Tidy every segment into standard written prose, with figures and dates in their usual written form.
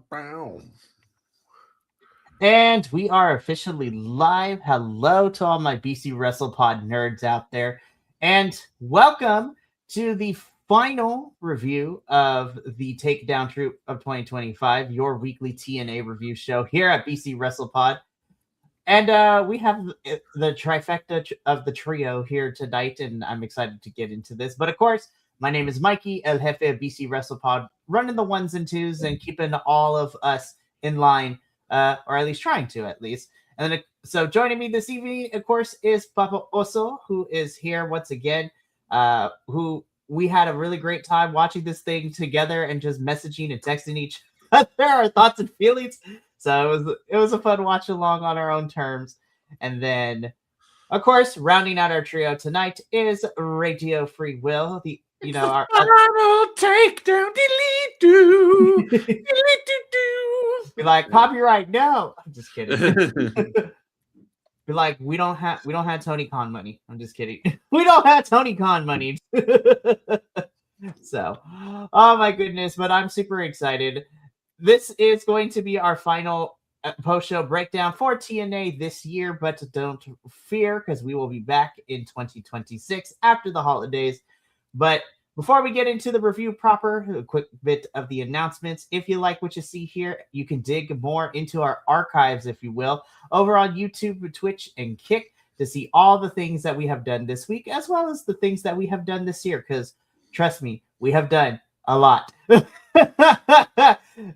Bow. And we are officially live. Hello to all my BC WrestlePod nerds out there. And welcome to the final review of the Takedown Troupe of 2025, your weekly TNA review show here at BC WrestlePod. And we have the trifecta of the trio here tonight, and I'm excited to get into this. But of course, my name is Mikey, El Jefe of BC WrestlePod, running the ones and twos and keeping all of us in line, or at least trying to, at least. And then, so joining me this evening, of course, is Papa Oso, who is here once again, who we had a really great time watching this thing together and just messaging and texting each other our thoughts and feelings. So it was a fun watch along on our own terms. And then, of course, rounding out our trio tonight is Radio Free Will. The It's the our final takedown. Delete do. Delete do be like copyright. No, I'm just kidding. do. Be like we don't have Tony Khan money. I'm just kidding. We don't have Tony Khan money. So, oh my goodness! But I'm super excited. This is going to be our final post-show breakdown for TNA this year, but don't fear because we will be back in 2026 after the holidays. But before we get into the review proper, a quick bit of the announcements. If you like what you see here, you can dig more into our archives, if you will, over on YouTube, Twitch, and Kick to see all the things that we have done this week, as well as the things that we have done this year. Because trust me, we have done a lot.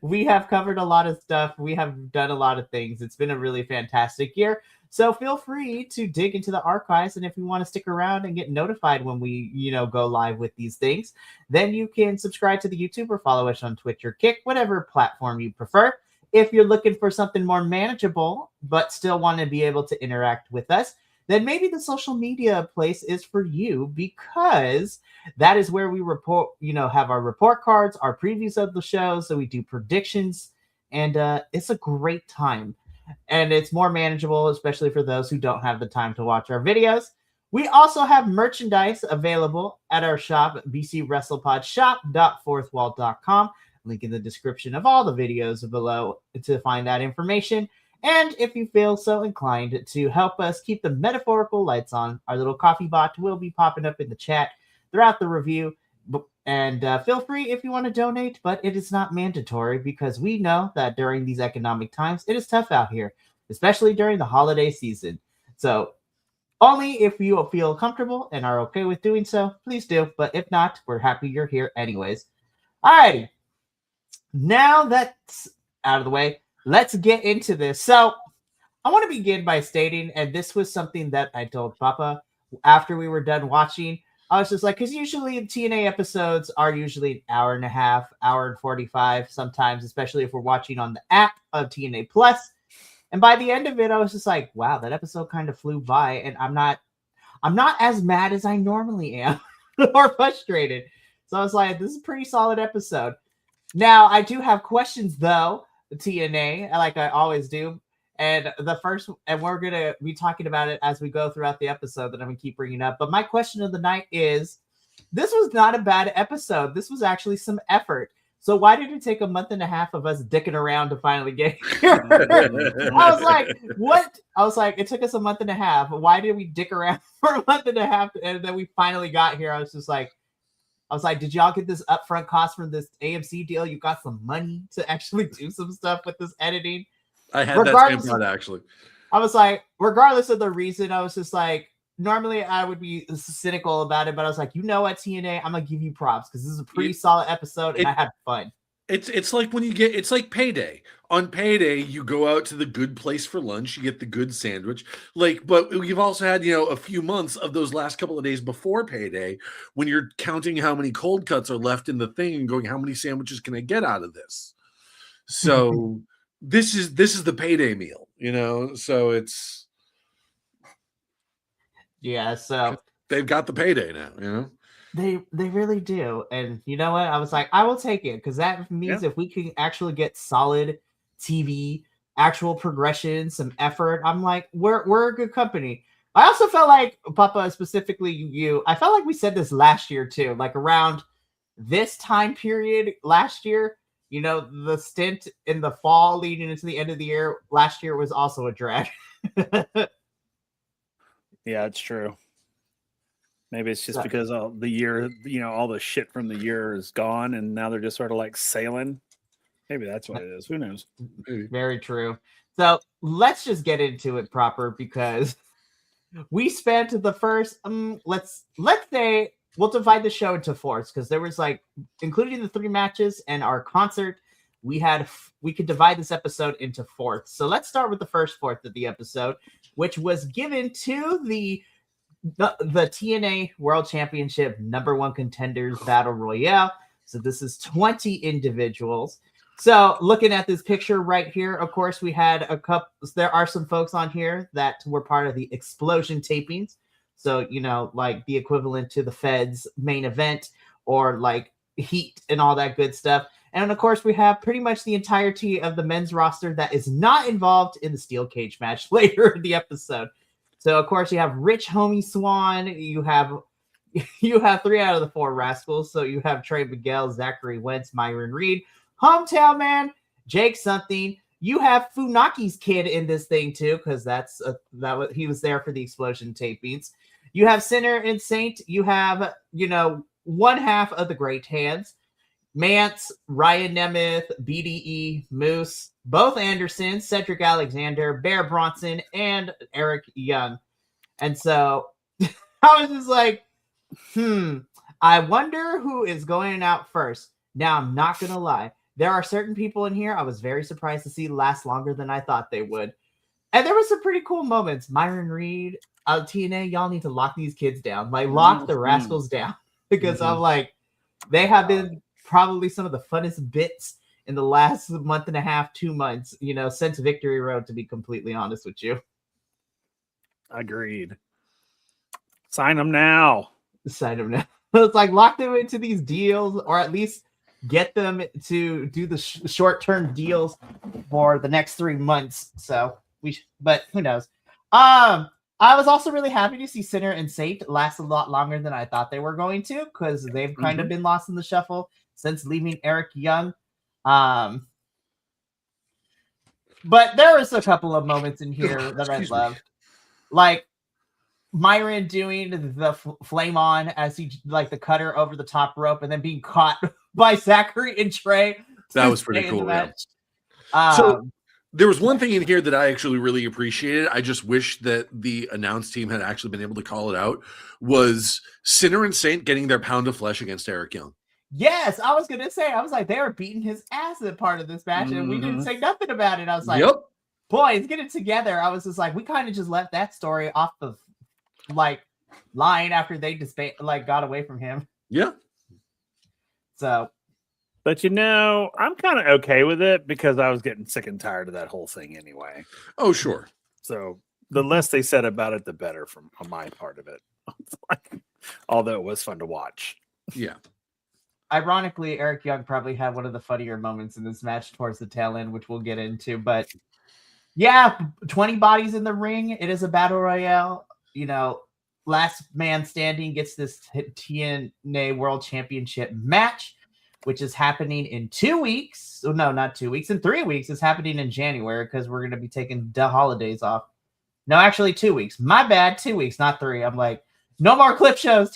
We have covered a lot of stuff. We have done a lot of things. It's been a really fantastic year. So feel free to dig into the archives, and if you want to stick around and get notified when we, go live with these things, then you can subscribe to the YouTube or follow us on Twitch or Kick, whatever platform you prefer. If you're looking for something more manageable but still want to be able to interact with us, then maybe the social media place is for you, because that is where we report, have our report cards, our previews of the show. So we do predictions, and it's a great time. And it's more manageable, especially for those who don't have the time to watch our videos. We also have merchandise available at our shop, bcwrestlepodshop.fourthwall.com. Link in the description of all the videos below to find that information. And if you feel so inclined to help us keep the metaphorical lights on, our little coffee bot will be popping up in the chat throughout the review. And feel free if you want to donate, but it is not mandatory because we know that during these economic times, it is tough out here, especially during the holiday season. So only if you feel comfortable and are okay with doing so, please do. But if not, we're happy you're here anyways. Alrighty. Now that's out of the way, let's get into this. So I want to begin by stating, and this was something that I told Papa after we were done watching. I was just like, because usually TNA episodes are usually an hour and a half, hour and 45 sometimes, especially if we're watching on the app of TNA Plus. And by the end of it, I was just like, wow, that episode kind of flew by, and I'm not as mad as I normally am or frustrated. So I was like, this is a pretty solid episode. Now, I do have questions though, TNA, like I always do. And we're going to be talking about it as we go throughout the episode that I'm going to keep bringing up. But my question of the night is, this was not a bad episode. This was actually some effort. So why did it take a month and a half of us dicking around to finally get here? I was like, what? I was like, it took us a month and a half. Why did we dick around for a month and a half? And then we finally got here. I was like, did y'all get this upfront cost from this AMC deal? You got some money to actually do some stuff with this editing? I had that same thought, actually. I was like, regardless of the reason, I was just like, normally I would be cynical about it, but I was like, you know what, TNA, I'm going to give you props because this is a pretty solid episode and I had fun. It's like when it's like payday. On payday, you go out to the good place for lunch, you get the good sandwich. But we've also had, a few months of those last couple of days before payday when you're counting how many cold cuts are left in the thing and going, how many sandwiches can I get out of this? So this is the payday meal, so it's so they've got the payday now, They really do. And you know what? I was like, I will take it, because that means if we can actually get solid TV, actual progression, some effort, I'm like, we're a good company. I also felt like, Papa, specifically you, I felt like we said this last year too, like around this time period last year, You know, the stint in the fall leading into the end of the year last year was also a drag. Yeah, it's true. Maybe it's just So- because all the year, all the shit from the year is gone, and now they're just sort of like sailing. Maybe that's what it is. Who knows? Very true. So let's just get into it proper because we spent the first let's say we'll divide the show into fourths because there was like, including the 3 matches and our concert, we could divide this episode into fourths. So let's start with the first fourth of the episode, which was given to the TNA World Championship #1 contenders battle royale. So this is 20 individuals. So looking at this picture right here, of course, we had there are some folks on here that were part of the Explosion tapings. So, like the equivalent to the Fed's main event or like Heat and all that good stuff. And of course, we have pretty much the entirety of the men's roster that is not involved in the steel cage match later in the episode. So, of course, you have Rich Homie Swan. You have 3 out of the 4 Rascals. So you have Trey Miguel, Zachary Wentz, Myron Reed, Hometown Man, Jake something. You have Funaki's kid in this thing too, because he was there for the Explosion tapings. You have Sinner and Saint. You have, one half of the Great Hands. Mance, Ryan Nemeth, BDE, Moose, both Anderson, Cedric Alexander, Bear Bronson, and Eric Young. And so I was just like, I wonder who is going out first. Now, I'm not going to lie. There are certain people in here I was very surprised to see last longer than I thought they would. And there were some pretty cool moments. Myron Reed, TNA, y'all need to lock these kids down. Like, lock the Rascals down. Because I'm like, they have been probably some of the funnest bits in the last month and a half, 2 months, since Victory Road, to be completely honest with you. Agreed. Sign them now. Sign them now. It's like, lock them into these deals, or at least get them to do the short-term deals for the next 3 months. So but who knows? I was also really happy to see Sinner and Saint last a lot longer than I thought they were going to, because they've kind of been lost in the shuffle since leaving Eric Young. But there was a couple of moments in here that I loved. Like Myron doing the flame on as he like the cutter over the top rope and then being caught by Zachary and Trey. That was pretty cool. Yeah. So there was one thing in here that I actually really appreciated. I just wish that the announce team had actually been able to call it out. Was Sinner and Saint getting their pound of flesh against Eric Young? Yes, I was going to say. I was like, they were beating his ass at part of this match, and we didn't say nothing about it. I was like, boys, get it together. I was just like, we kind of just left that story off the line after they just got away from him. Yeah. So. But I'm kind of okay with it because I was getting sick and tired of that whole thing anyway. Oh, sure. So the less they said about it, the better from my part of it. Although it was fun to watch. Yeah. Ironically, Eric Young probably had one of the funnier moments in this match towards the tail end, which we'll get into. But yeah, 20 bodies in the ring. It is a battle royale. Last man standing gets this TNA World Championship match, which is happening in 2 weeks. Oh, no, not 2 weeks. In 3 weeks. It's happening in January because we're going to be taking the holidays off. No, actually 2 weeks. My bad. 2 weeks, not 3. I'm like, no more clip shows.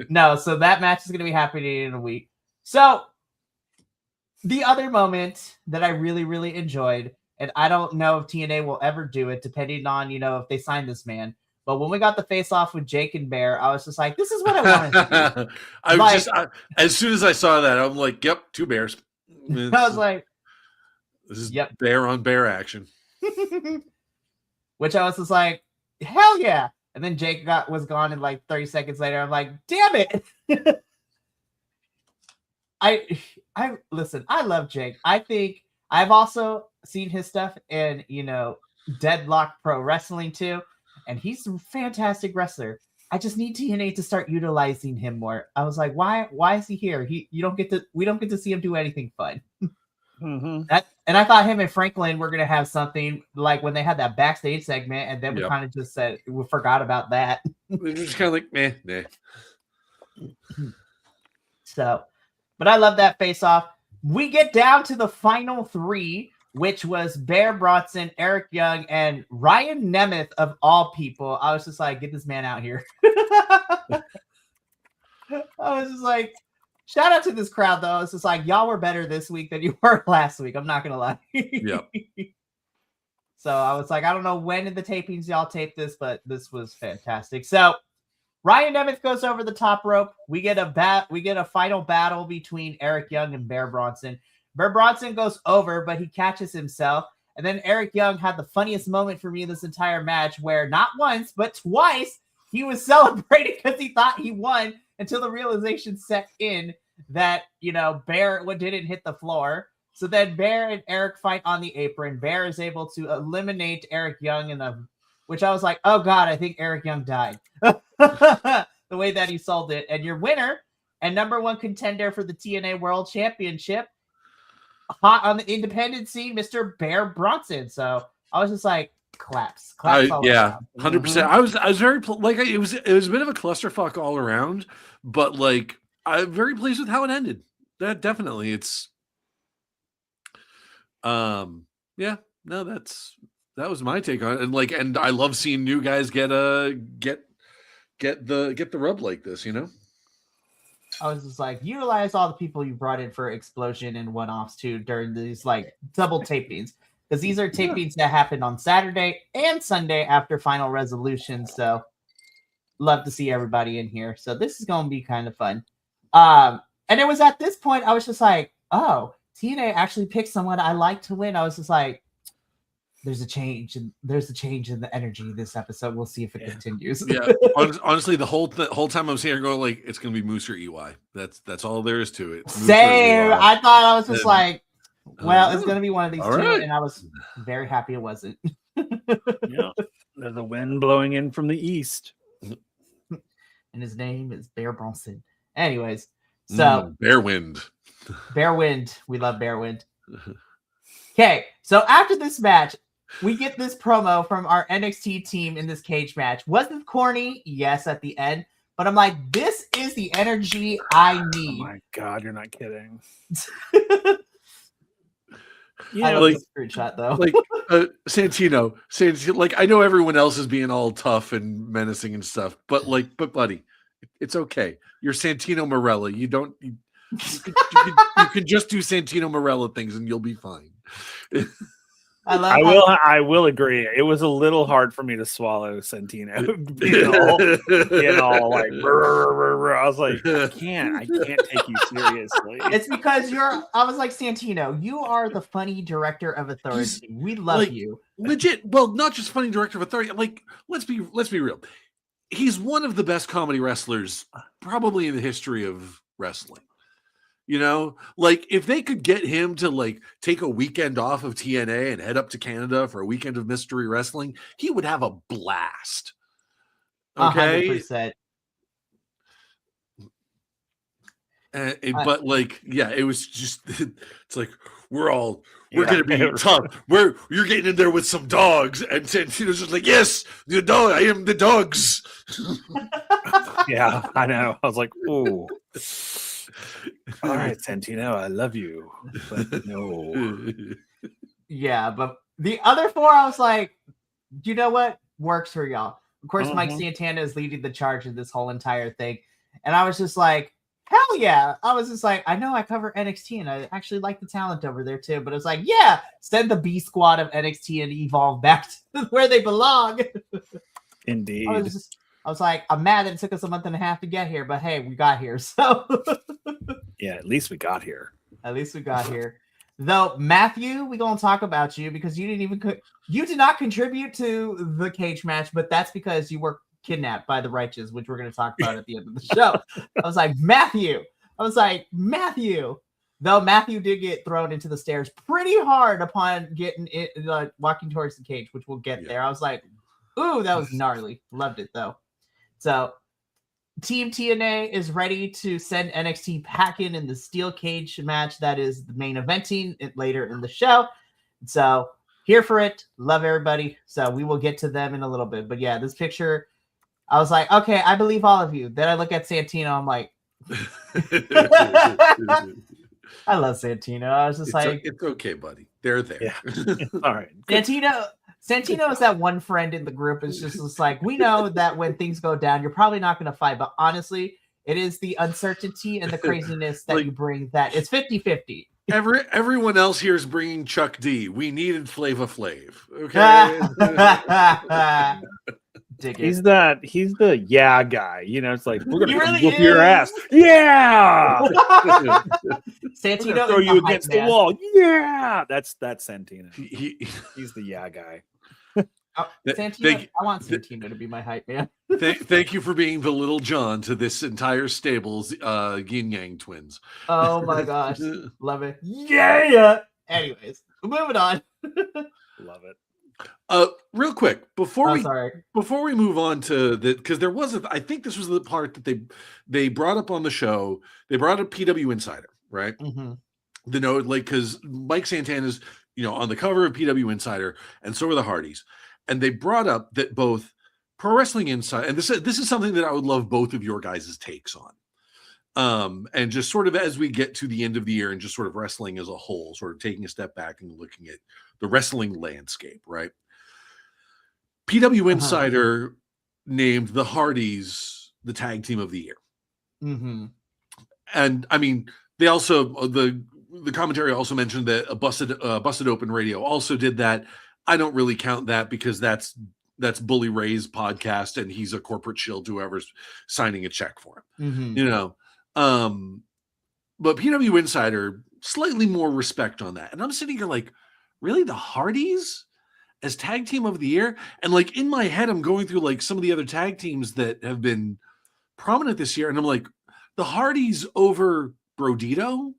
No, so that match is going to be happening in a week. So the other moment that I really, really enjoyed, and I don't know if TNA will ever do it, depending on, if they sign this man. But when we got the face off with Jake and Bear, I was just like, this is what I wanted to do. As soon as I saw that, I'm like, yep, 2 bears. I was like, this is bear on bear action. Which I was just like, hell yeah. And then Jake was gone in like 30 seconds later. I'm like, damn it. I listen, I love Jake. I think I've also seen his stuff in, Deadlock Pro Wrestling too. And he's a fantastic wrestler. I just need TNA to start utilizing him more. I was like, why is he here? We don't get to see him do anything fun. And I thought him and Franklin were gonna have something like when they had that backstage segment, and then we kind of just said we forgot about that. We're just kind of like, meh. So But I love that face-off. We get down to the final three, which was Bear Bronson, Eric Young, and Ryan Nemeth of all people. I was just like, get this man out here. I was just like, shout out to this crowd, though. It's just like, y'all were better this week than you were last week. I'm not going to lie. Yeah. So I was like, I don't know when in the tapings y'all taped this, but this was fantastic. So Ryan Nemeth goes over the top rope. We get a final battle between Eric Young and Bear Bronson. Bear Bronson goes over, but he catches himself. And then Eric Young had the funniest moment for me in this entire match where not once, but twice he was celebrating because he thought he won until the realization set in that, Bear didn't hit the floor. So then Bear and Eric fight on the apron. Bear is able to eliminate Eric Young which I was like, oh God, I think Eric Young died. The way that he sold it. And your winner and number one contender for the TNA World Championship, hot on the independent scene, Mr. Bear Bronson. So I was just like, claps all around. 100%. I was very it was a bit of a clusterfuck all around, but like I'm very pleased with how it ended. That definitely it's that was my take on it. And I love seeing new guys get the rub like this, I was just like, utilize all the people you brought in for Explosion and one-offs too during these like double tapings, because these are tapings that happened on Saturday and Sunday after Final Resolution. So love to see everybody in here. So this is going to be kind of fun. And it was at this point I was just like, oh, TNA actually picked someone I like to win. I was just like, there's a change in the energy this episode. We'll see if it continues. Yeah, honestly, the whole time I was here going like, it's gonna be Moose or EY. That's all there is to it. Same. I thought I was just like, well, it's gonna be one of these two, right. And I was very happy it wasn't. Yeah, there's a wind blowing in from the east, and his name is Bear Bronson. Anyways, so Bear Wind. Bear Wind. We love Bear Wind. Okay, so after this match, we get this promo from our NXT team in this cage match. Was it corny? Yes, at the end. But I'm like, this is the energy I need. Oh my God, you're not kidding. I love this screenshot, though. Like, Santino, like, I know everyone else is being all tough and menacing and stuff, but buddy, it's okay. You're Santino Marella. You can just do Santino Marella things and you'll be fine. I will agree. It was a little hard for me to swallow Santino. being all like, I was like, I can't take you seriously. It's because I was like, Santino, you are the funny director of authority. We love you. Legit. Well, not just funny director of authority. Like, let's be real. He's one of the best comedy wrestlers probably in the history of wrestling. Like if they could get him to like take a weekend off of TNA and head up to Canada for a weekend of mystery wrestling, he would have a blast. Okay. 100%. But like, yeah, it was just, it's like, we're going to be tough. You're getting in there with some dogs. And Santino's just like, yes, the dog, I am the dogs. Yeah, I know. I was like, ooh. All right, Santino, I love you, but no. Yeah, but the other four, I was like, you know what? Works for y'all. Of course, Mike Santana is leading the charge of this whole entire thing. And I was just like, hell yeah. I was just like, I know I cover NXT and I actually like the talent over there too. But it was like, yeah, send the B squad of NXT and Evolve back to where they belong. Indeed. I was like, I'm mad that it took us a month and a half to get here, but hey, we got here. So yeah, at least we got here. Though, Matthew, we're going to talk about you because you did not contribute to the cage match, but that's because you were kidnapped by the Righteous, which we're going to talk about at the end of the show. I was like, Matthew. Though Matthew did get thrown into the stairs pretty hard upon walking towards the cage, which we'll get there. I was like, ooh, that was gnarly. Loved it, though. So, Team TNA is ready to send NXT back in the steel cage match that is the main eventing later in the show. So, here for it. Love everybody. So, we will get to them in a little bit. But yeah, this picture, I was like, okay, I believe all of you. Then I look at Santino. I'm like, I love Santino. I was just like, it's okay, buddy. They're there. Yeah. All right. Santino is that one friend in the group. It's just like, we know that when things go down, you're probably not going to fight. But honestly, it is the uncertainty and the craziness that you bring that it's 50-50. Everyone else here is bringing Chuck D. We needed Flava Flav. Okay. He's the yeah guy. You know, it's like we're gonna really whoop your ass. Yeah. Santino throw you against the wall. Yeah. That's Santino. He's the yeah guy. Santino, I want Santino to be my hype man. Thank you for being the little John to this entire stable's yin yang twins. Oh my gosh. Love it. Yeah. Anyways, moving on. Love it. Real quick before we move on to the, because there was I think this was the part that they brought up on the show. They brought up PW Insider, right? Mm-hmm. The note, like, because Mike Santana's on the cover of PW Insider, and so are the Hardys, and they brought up that both Pro Wrestling Insider, and this is something that I would love both of your guys' takes on. And just sort of as we get to the end of the year and just sort of wrestling as a whole, sort of taking a step back and looking at the wrestling landscape, right? PW Insider named the Hardys the tag team of the year. Mm-hmm. And I mean, they also, the commentary also mentioned that a Busted Open Radio also did that. I don't really count that because that's Bully Ray's podcast and he's a corporate shill to whoever's signing a check for him. Mm-hmm. But PW Insider, slightly more respect on that. And I'm sitting here like, really, the Hardys as tag team of the year? And like in my head, I'm going through like some of the other tag teams that have been prominent this year. And I'm like, the Hardys over Brodito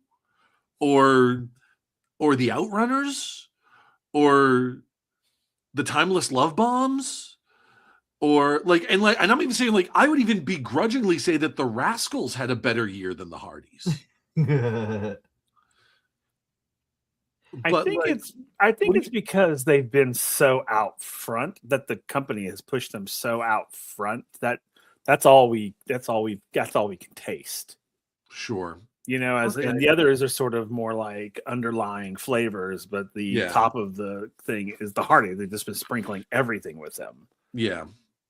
or the Outrunners or the Timeless Love Bombs or and I'm even saying like, I would even begrudgingly say that the Rascals had a better year than the Hardys. I think it's because they've been so out front that the company has pushed them so out front that that's all we can taste. Sure. And the others are sort of more like underlying flavors, but the top of the thing is the Hardy. They've just been sprinkling everything with them. Yeah.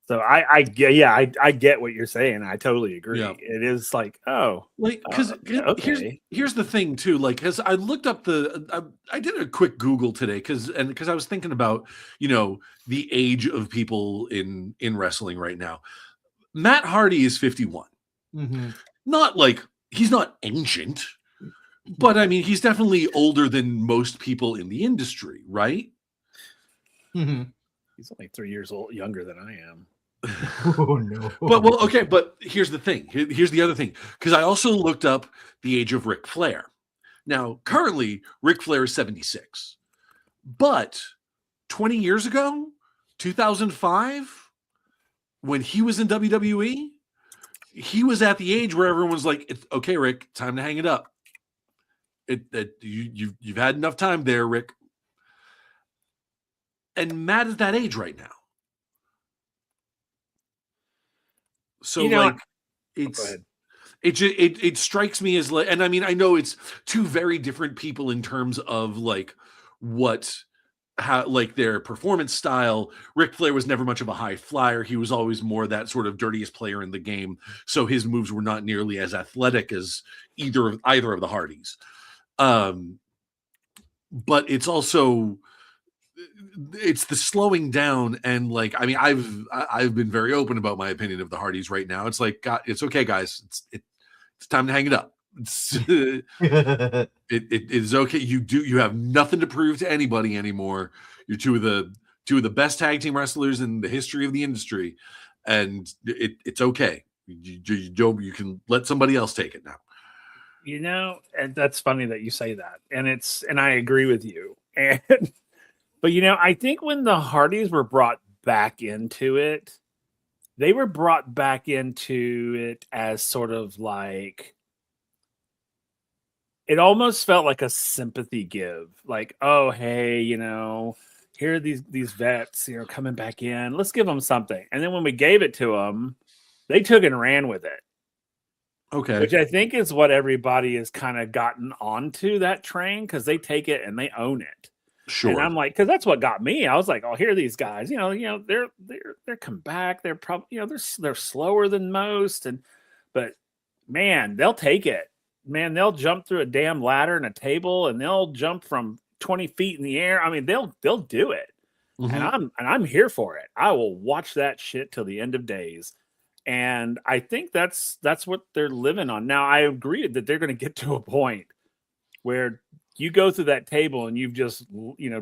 So I get what you're saying. I totally agree. Yeah. It is like, because here's the thing too. Like, because I looked up I did a quick Google today because I was thinking about the age of people in wrestling right now. Matt Hardy is 51. Mm-hmm. Not like he's not ancient, but I mean he's definitely older than most people in the industry, right? Mm-hmm. He's only 3 years younger than I am. Oh no. But here's the thing. Here's the other thing. Because I also looked up the age of Ric Flair. Now, currently, Ric Flair is 76. But 20 years ago, 2005, when he was in WWE, he was at the age where everyone's like, "It's okay, Rick, time to hang it up. You've had enough time there, Rick." And Matt is that age right now. So it strikes me as like, and I mean, I know it's two very different people in terms of like how their performance style. Ric Flair was never much of a high flyer. He was always more that sort of dirtiest player in the game. So his moves were not nearly as athletic as either of the Hardys. But it's also, it's the slowing down, and like, I mean, I've been very open about my opinion of the Hardys right now. It's like, God, it's okay, guys. It's time to hang it up. It is okay. You have nothing to prove to anybody anymore. You're two of the best tag team wrestlers in the history of the industry, and it's okay. You can let somebody else take it now. And that's funny that you say that, and I agree with you. But I think when the Hardys were brought back into it, they were brought back into it as sort of like, it almost felt like a sympathy give. Like, oh, hey, here are these vets, coming back in. Let's give them something. And then when we gave it to them, they took and ran with it. Okay. which I think is what everybody has kind of gotten onto that train because they take it and they own it. Sure. And I'm like, because that's what got me. I was like, oh, here are these guys. They're come back. They're probably they're slower than most, but man, they'll take it. Man, they'll jump through a damn ladder and a table, and they'll jump from 20 feet in the air. I mean, they'll do it. And I'm here for it. I will watch that shit till the end of days. And I think that's what they're living on. Now, I agree that they're going to get to a point where you go through that table and you've just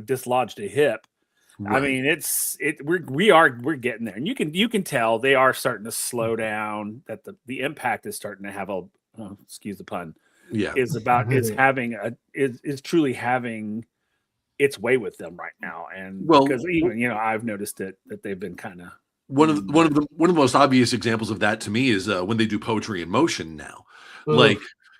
dislodged a hip. Right. I mean, we're getting there, and you can tell they are starting to slow down. That the impact is starting to have excuse the pun. Yeah, is truly having its way with them right now, and because even I've noticed it that they've been kind of one of the most obvious examples of that to me is when they do poetry in motion now,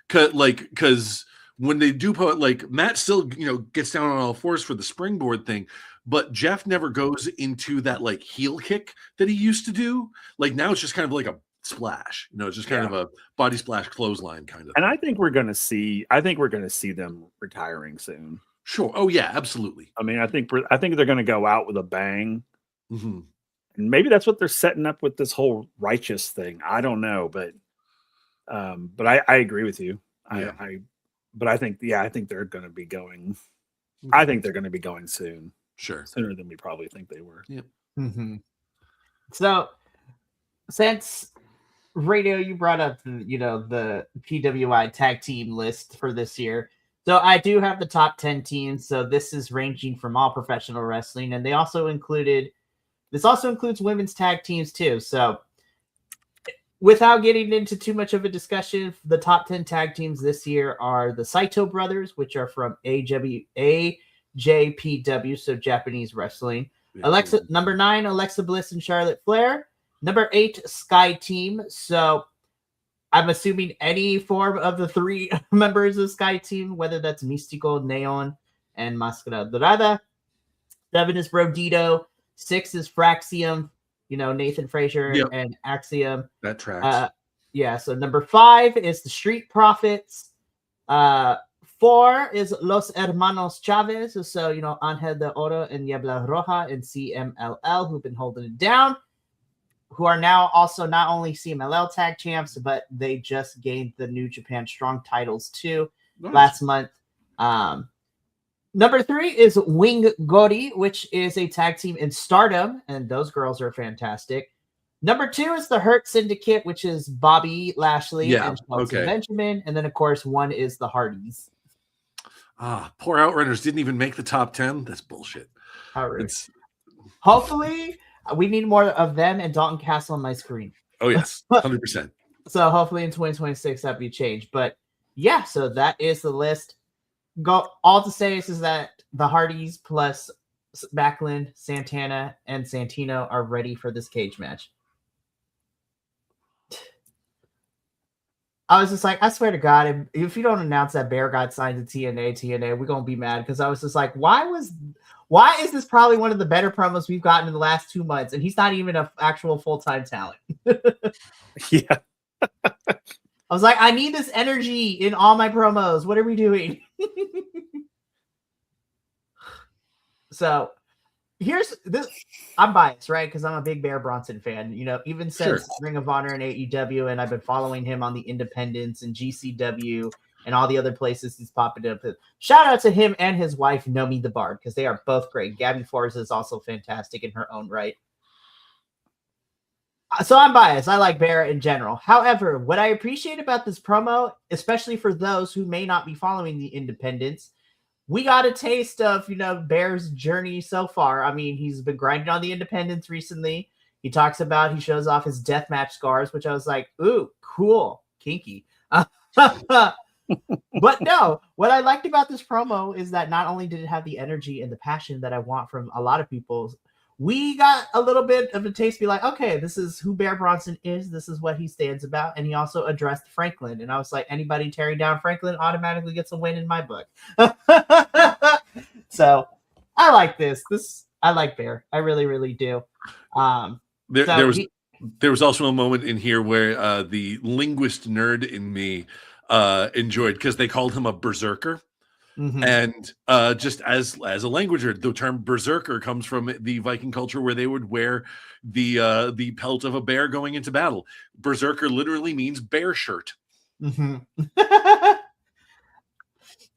because when they do like Matt still gets down on all fours for the springboard thing, but Jeff never goes into that like heel kick that he used to do. Like now it's just kind of like a splash, it's just kind of a body splash clothesline kind of. And I think we're going to see them retiring soon. Sure. Oh yeah, absolutely. I mean, I think they're going to go out with a bang. Mm-hmm. And maybe that's what they're setting up with this whole righteous thing. I don't know, but I agree with you. Yeah. I think they're going to be going. I think they're going to be going soon. Sure, sooner than we probably think they were. Yep. Mm-hmm. So, since Radio, you brought up the PWI tag team list for this year. So I do have the top 10 teams. So this is ranging from all professional wrestling, and this also includes women's tag teams too. So without getting into too much of a discussion, the top 10 tag teams this year are the Saito brothers, which are from AJPW, so Japanese wrestling. Number 9, Alexa Bliss and Charlotte Flair. Number 8, Sky Team. So I'm assuming any form of the 3 members of Sky Team, whether that's Místico, Neon, and Máscara Dorada. 7 is Brodito. 6 is Fraxium, Nathan Frazier and Axiom. That tracks. So number 5 is the Street Profits. 4 is Los Hermanos Chavez. So, Angel de Oro and Niebla Roja and CMLL, who've been holding it down, who are now also not only CMLL tag champs, but they just gained the New Japan Strong titles too last month. Number 3 is Wing Gori, which is a tag team in Stardom, and those girls are fantastic. Number 2 is the Hurt Syndicate, which is Bobby Lashley and Shelton Benjamin. And then, of course, 1 is the Hardys. Poor Outrunners didn't even make the top 10. That's bullshit. Hopefully, we need more of them and Dalton Castle on my screen. Oh, yes. 100%. So hopefully in 2026, that'll be changed. But yeah, so that is the list. All to say is that the Hardys plus Backlund, Santana, and Santino are ready for this cage match. I was just like, I swear to God, if you don't announce that Bear got signed to TNA, we're going to be mad. Because I was just like, why is this probably one of the better promos we've gotten in the last 2 months? And he's not even an actual full-time talent. Yeah. I was like, I need this energy in all my promos. What are we doing? So here's this. I'm biased, right? Because I'm a big Bear Bronson fan. Even since Ring of Honor and AEW, and I've been following him on the Independents and GCW and all the other places he's popping up. Shout out to him and his wife, Nomi the Bard, because they are both great. Gabby Forza is also fantastic in her own right. So I'm biased. I like Bear in general. However, what I appreciate about this promo, especially for those who may not be following the Independents, we got a taste of, Bear's journey so far. I mean, he's been grinding on the Independents recently. He shows off his deathmatch scars, which I was like, ooh, cool, kinky. But no, what I liked about this promo is that not only did it have the energy and the passion that I want from a lot of people, we got a little bit of a taste, be like, okay, this is who Bear Bronson is. This is what he stands about. And he also addressed Franklin. And I was like, anybody tearing down Franklin automatically gets a win in my book. So I like this. I like Bear. I really, really do. There There was also a moment in here where the linguist nerd in me enjoyed, because they called him a berserker. Mhm. And just as a languager, the term berserker comes from the Viking culture, where they would wear the pelt of a bear going into battle. Berserker literally means bear shirt. Mhm. I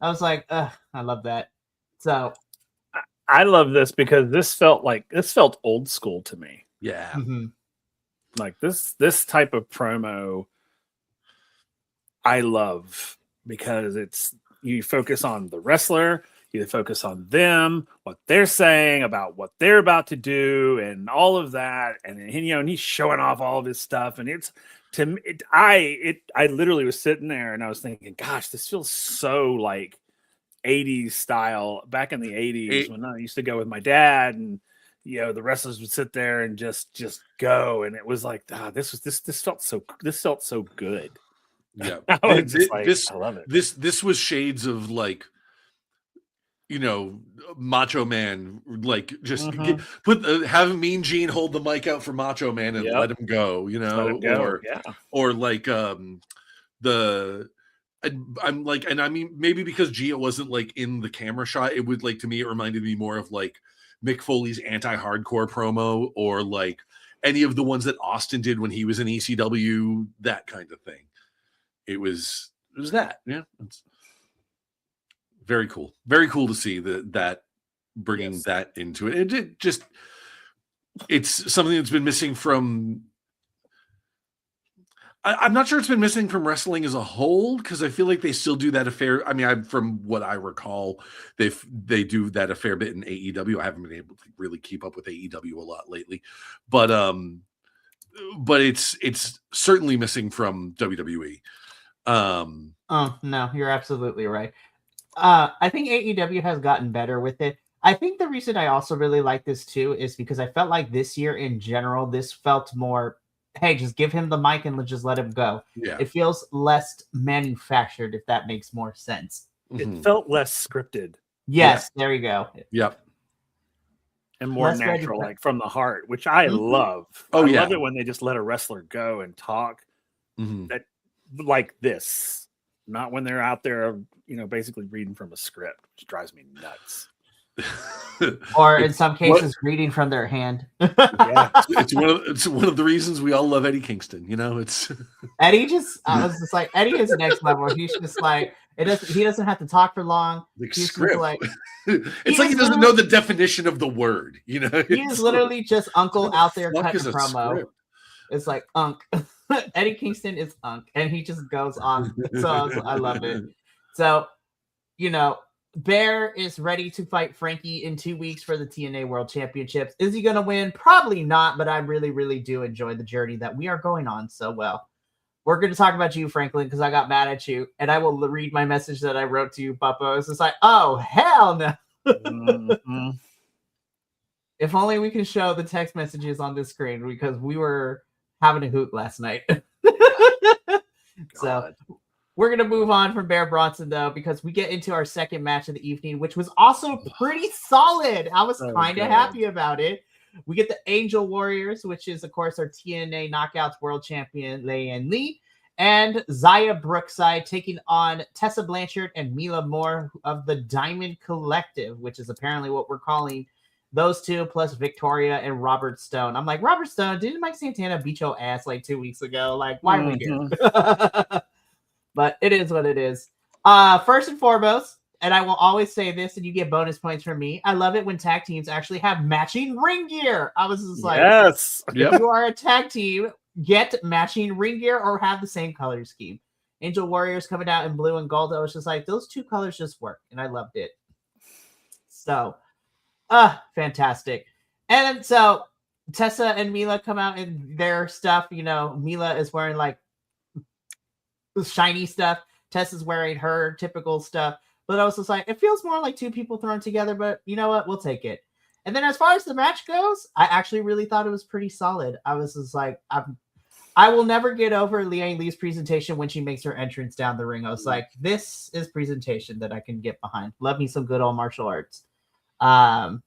was like, ugh, I love that. So, I love this because this felt old school to me. Yeah. mhm. Like this type of promo I love, because it's, you focus on the wrestler, you focus on them, what they're saying about what they're about to do, and all of that, and and he's showing off all of his stuff, and it's, to me, I literally was sitting there and I was thinking, gosh, this feels so like 80s style, back in the 80s when I used to go with my dad, and the wrestlers would sit there and just go, and it was like, this felt so good. Yeah. I was just like, I love it. This was shades of, like, Macho Man, like, just have Mean Gene hold the mic out for Macho Man and let him go, Let him go. or like I'm like, and I mean, maybe because Gia wasn't like in the camera shot, it would, like, to me, it reminded me more of like Mick Foley's anti-hardcore promo, or like any of the ones that Austin did when he was in ECW, that kind of thing. It was that, yeah. It's very cool to see that bringing that into it. It's something that's been missing from, I'm not sure it's been missing from wrestling as a whole, because I feel like they still do that a fair. I mean, from what I recall, they do that a fair bit in AEW. I haven't been able to really keep up with AEW a lot lately, but it's certainly missing from WWE. Oh no, you're absolutely right. I think AEW has gotten better with it. I think the reason I also really like this too is because I felt like this year in general, this felt more, hey, just give him the mic and just let him go. Yeah. It feels less manufactured, if that makes more sense. It felt less scripted. Yes, there you go. Yep. And more Less natural, like from the heart, which I love. Oh, I yeah. love it when they just let a wrestler go and talk that, like this, not when they're out there, basically reading from a script, which drives me nuts. Or in some cases, reading from their hand. Yeah, it's one of the reasons we all love Eddie Kingston. It's Eddie I was just like, Eddie is next level. He's just like, he doesn't have to talk for long. Like, he's script. Like, it's like he doesn't know the definition of the word. He is literally just Uncle out there cutting a promo. Script? It's like Unk. Eddie Kingston is Unk, and he just goes on. So I love it. So, Bear is ready to fight Frankie in 2 weeks for the TNA World Championships. Is he going to win? Probably not, but I really, really do enjoy the journey that we are going on so well. We're going to talk about you, Franklin, because I got mad at you, and I will read my message that I wrote to you, Puppo. It's just like, oh, hell no. If only we can show the text messages on this screen, because we were having a hoot last night. So we're going to move on from Bear Bronson, though, because we get into our second match of the evening, which was also pretty solid. I was kind of happy about it. We get the Angel Warriors, which is, of course, our TNA Knockouts World Champion, Leanne Lee, and Zaya Brookside taking on Tessa Blanchard and Mila Moore of the Diamond Collective, which is apparently what we're calling those two, plus Victoria and Robert Stone. I'm like, Robert Stone, didn't Mike Santana beat your ass like 2 weeks ago? Like, why are we here? But it is what it is. First and foremost, and I will always say this, and you get bonus points from me, I love it when tag teams actually have matching ring gear. I was just like, yes. If you are a tag team, get matching ring gear or have the same color scheme. Angel Warriors coming out in blue and gold. I was just like, those two colors just work, and I loved it. So, fantastic. And so Tessa and Mila come out in their stuff. Mila is wearing like shiny stuff. Tessa's wearing her typical stuff. But I was just like, it feels more like two people thrown together, but you know what? We'll take it. And then as far as the match goes, I actually really thought it was pretty solid. I was just like, I will never get over Leanne Lee's presentation when she makes her entrance down the ring. I was like, this is presentation that I can get behind. Love me some good old martial arts. And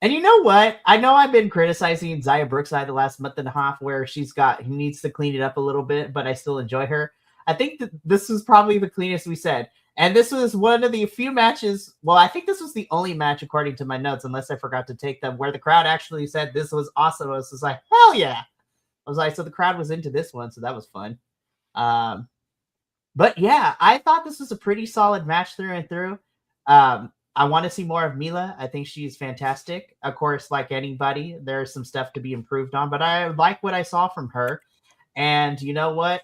And you know what? I know I've been criticizing Zaya Brookside the last month and a half, where he needs to clean it up a little bit, but I still enjoy her. I think that this was probably the cleanest we said. And this was one of the few matches. Well, I think this was the only match, according to my notes, unless I forgot to take them, where the crowd actually said this was awesome. I was just like, hell yeah. I was like, so the crowd was into this one, so that was fun. But yeah, I thought this was a pretty solid match through and through. I want to see more of Mila. I think she's fantastic. Of course, like anybody, there's some stuff to be improved on, but I like what I saw from her. And you know what?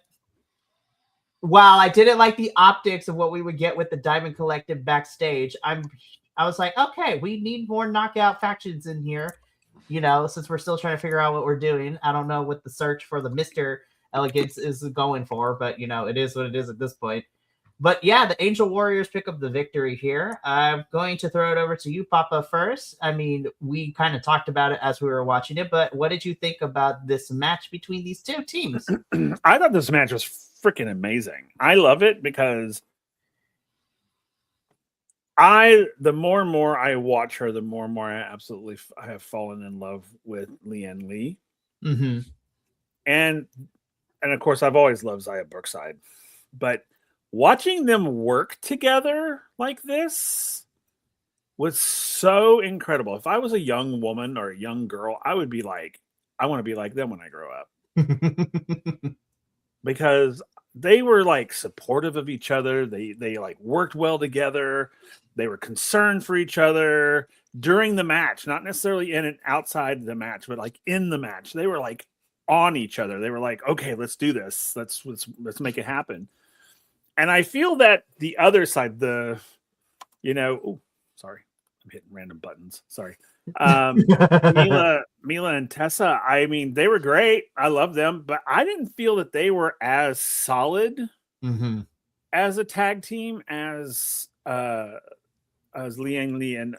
While I didn't like the optics of what we would get with the Diamond Collective backstage, I was like, okay, we need more knockout factions in here. You know, since we're still trying to figure out what we're doing. I don't know what the search for the Mr. Elegance is going for, but you know, it is what it is at this point. But yeah, the Angel Warriors pick up the victory here. I'm going to throw it over to you, Papa, first. I mean, we kind of talked about it as we were watching it, but what did you think about this match between these two teams? I thought this match was freaking amazing. I love it because the more and more I watch her, the more and more I have fallen in love with Leanne Lee. Mm-hmm. And of course, I've always loved Zaya Brookside, but watching them work together like this was so incredible. If I was a young woman or a young girl, I would be like, I want to be like them when I grow up. Because they were like supportive of each other. They like worked well together. They were concerned for each other during the match, not necessarily in and outside the match, but like in the match. They were like on each other. They were like, okay, let's do this. Let's make it happen. And I feel that the other side, sorry, I'm hitting random buttons. Sorry. Mila and Tessa, I mean, they were great. I love them, but I didn't feel that they were as solid as a tag team as Liang Li and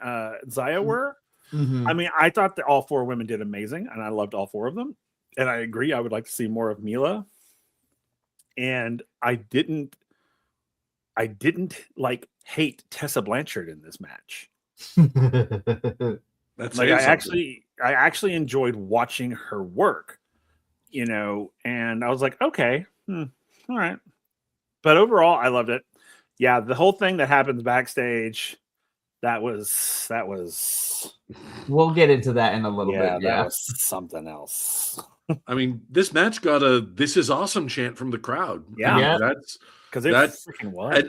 Zaya were. I mean, I thought that all four women did amazing, and I loved all four of them. And I agree, I would like to see more of Mila. And I didn't like hate Tessa Blanchard in this match. That's like I actually enjoyed watching her work, you know, and I was like, okay, all right. But overall, I loved it. Yeah, the whole thing that happens backstage, that was. We'll get into that in a little bit. Yeah, that was something else. I mean, this match got a "This is awesome" chant from the crowd. Yeah, I mean, that's because it freaking was.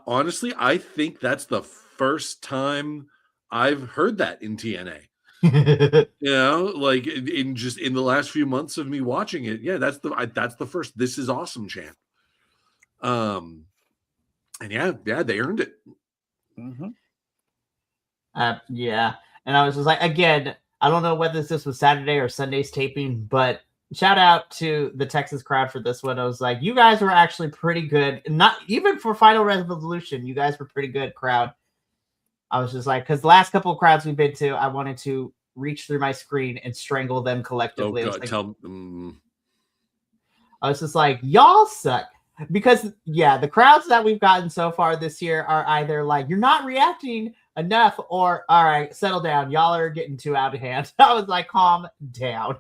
Honestly, I think that's the first time I've heard that in TNA. You know, like in the last few months of me watching it. Yeah, that's the first "This is awesome" chant. And yeah, they earned it. Yeah, and I was just like, again, I don't know whether this was Saturday or Sunday's taping, but shout out to the Texas crowd for this one. I was like, you guys were actually pretty good. Not even for Final Resolution, you guys were pretty good, crowd. I was just like, because the last couple of crowds we've been to, I wanted to reach through my screen and strangle them collectively. Oh, God, I was just like, y'all suck. Because, yeah, the crowds that we've gotten so far this year are either like, you're not reacting enough, or, all right, settle down. Y'all are getting too out of hand. I was like, calm down.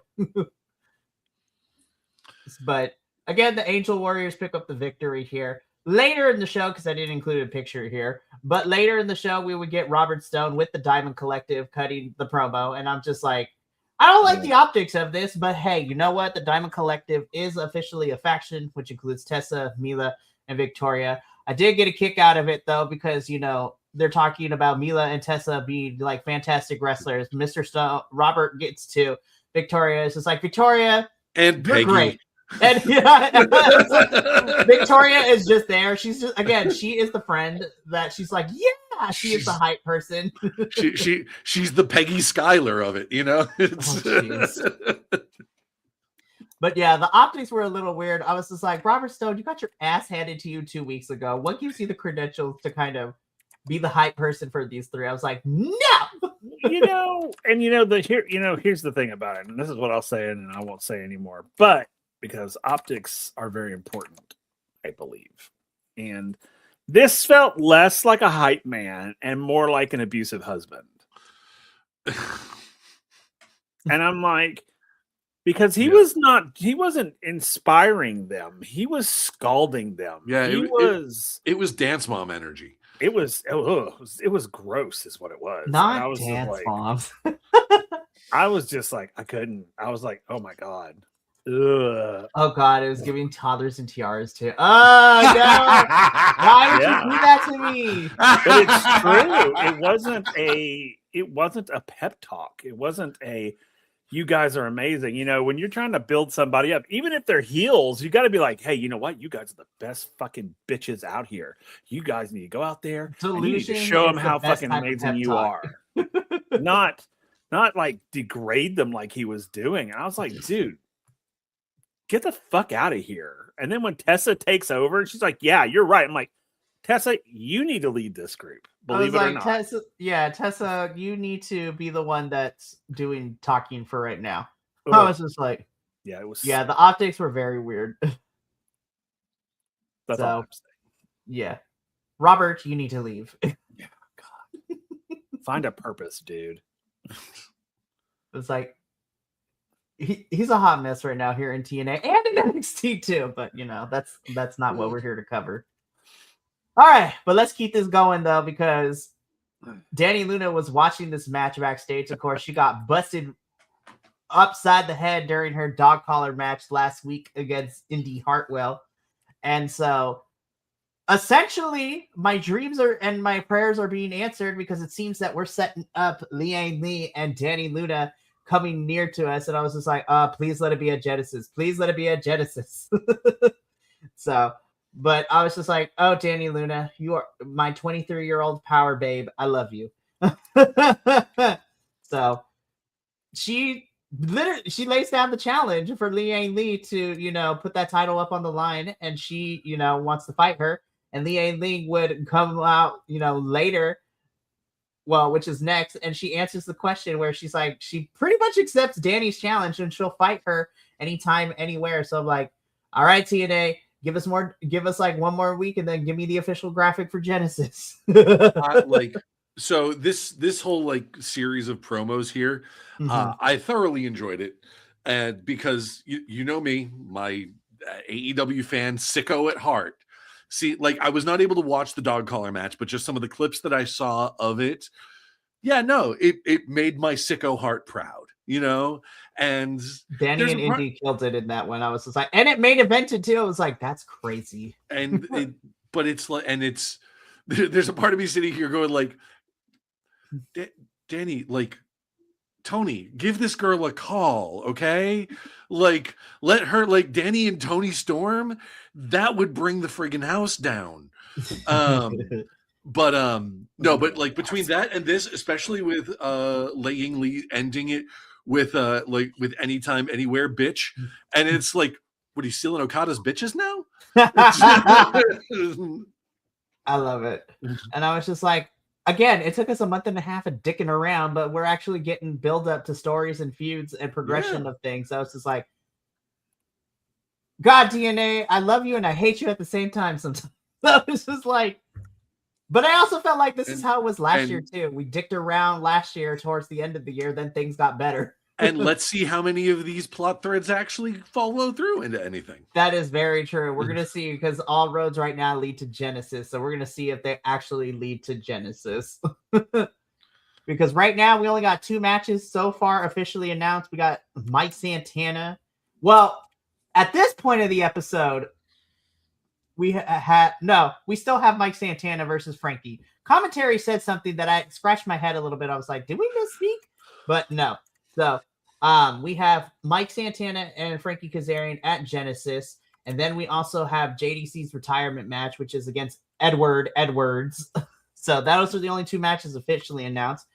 But, again, the Angel Warriors pick up the victory here. Later in the show, because I didn't include a picture here, but later in the show, we would get Robert Stone with the Diamond Collective cutting the promo, and I'm just like, I don't like the optics of this, but hey, you know what? The Diamond Collective is officially a faction, which includes Tessa, Mila, and Victoria. I did get a kick out of it, though, because, you know, they're talking about Mila and Tessa being, like, fantastic wrestlers. Mr. Stone, Robert gets to Victoria. It's just like, Victoria, and you're Peggy. great. And Victoria is just there. She's just, again, she is the friend that she's like, yeah, she is the hype person. she's the Peggy Schuyler of it, you know. But yeah, the optics were a little weird. I was just like, Robert Stone, you got your ass handed to you 2 weeks ago. What gives you the credentials to kind of be the hype person for these three? I was like, no. Here's the thing about it, and this is what I'll say, and I won't say anymore. But because optics are very important, I believe. And this felt less like a hype man and more like an abusive husband. And I'm like, because he Yeah. wasn't inspiring them. He was scalding them. Yeah, It it was dance mom energy. was gross, is what it was. And I Not was just dance like, moms. I was just like, I couldn't. I was like, oh my god, ugh. Oh god, it was giving toddlers and tiaras too. Oh no! Why did Yeah. you do that to me? But it's true. It wasn't a pep talk. It wasn't a, you guys are amazing. You know, when you're trying to build somebody up, even if they're heels, you got to be like, hey, you know what? You guys are the best fucking bitches out here. You guys need to go out there and you need to Delusion show them is the how best fucking type of amazing pep you talk. are. Not like degrade them like he was doing. And I was like, dude, get the fuck out of here. And then when Tessa takes over, she's like, yeah, you're right. I'm like, Tessa, you need to lead this group. Believe it or not. Tessa, you need to be the one that's doing talking for right now. Ugh. I was just like, Yeah, it was. yeah, the optics were very weird. That's all I'm saying. Yeah. Robert, you need to leave. Yeah, God. Find a purpose, dude. It's like he's a hot mess right now here in TNA and in NXT too, but you know, that's not what we're here to cover. All right, but let's keep this going though, because Dani Luna was watching this match backstage. Of course, she got busted upside the head during her dog collar match last week against Indy Hartwell. And so essentially my dreams and my prayers are being answered, because it seems that we're setting up Liang Lee and Dani Luna coming near to us. And I was just like, please let it be a Genesis. Please let it be a Genesis. So, but I was just like, oh, Dani Luna, you are my 23-year-old power babe. I love you. So she lays down the challenge for Liang Lee to, you know, put that title up on the line, and she, you know, wants to fight her. And Liang Lee would come out, you know, later, well, which is next, and she answers the question where she's like, she pretty much accepts Dani's challenge and she'll fight her anytime, anywhere. So I'm like, all right, TNA, give us like one more week, and then give me the official graphic for Genesis. So this whole like series of promos here, I thoroughly enjoyed it, and because you know me, my AEW fan sicko at heart. See, like, I was not able to watch the dog collar match, but just some of the clips that I saw of it, yeah, no, it made my sicko heart proud, you know. And Dani and Indy killed it in that one. I was just like, and it main evented too. I was like, that's crazy. And but it's like, and it's there's a part of me sitting here going like, Dani, like, Tony, give this girl a call, okay? Like, let her, like, Dani and Tony Storm, that would bring the friggin' house down. But no, but like between that and this, especially with Liang Lee ending it with like with anytime, anywhere, bitch, and it's like, what, are you stealing Okada's bitches now? I love it. And I was just like, again, it took us a month and a half of dicking around, but we're actually getting build up to stories and feuds and progression of things. So I was just like, God, TNA, I love you and I hate you at the same time sometimes. So it's just like, but I also felt like this is how it was last year too. We dicked around last year towards the end of the year, then things got better. And let's see how many of these plot threads actually follow through into anything. That is very true. We're going to see, because all roads right now lead to Genesis. So we're going to see if they actually lead to Genesis. Because right now we only got 2 matches so far officially announced. We got Mike Santana. Well, at this point of the episode, we still have Mike Santana versus Frankie. Commentary said something that I scratched my head a little bit. I was like, did we misspeak? But no. So we have Mike Santana and Frankie Kazarian at Genesis. And then we also have JDC's retirement match, which is against Edwards. So those are the only 2 matches officially announced.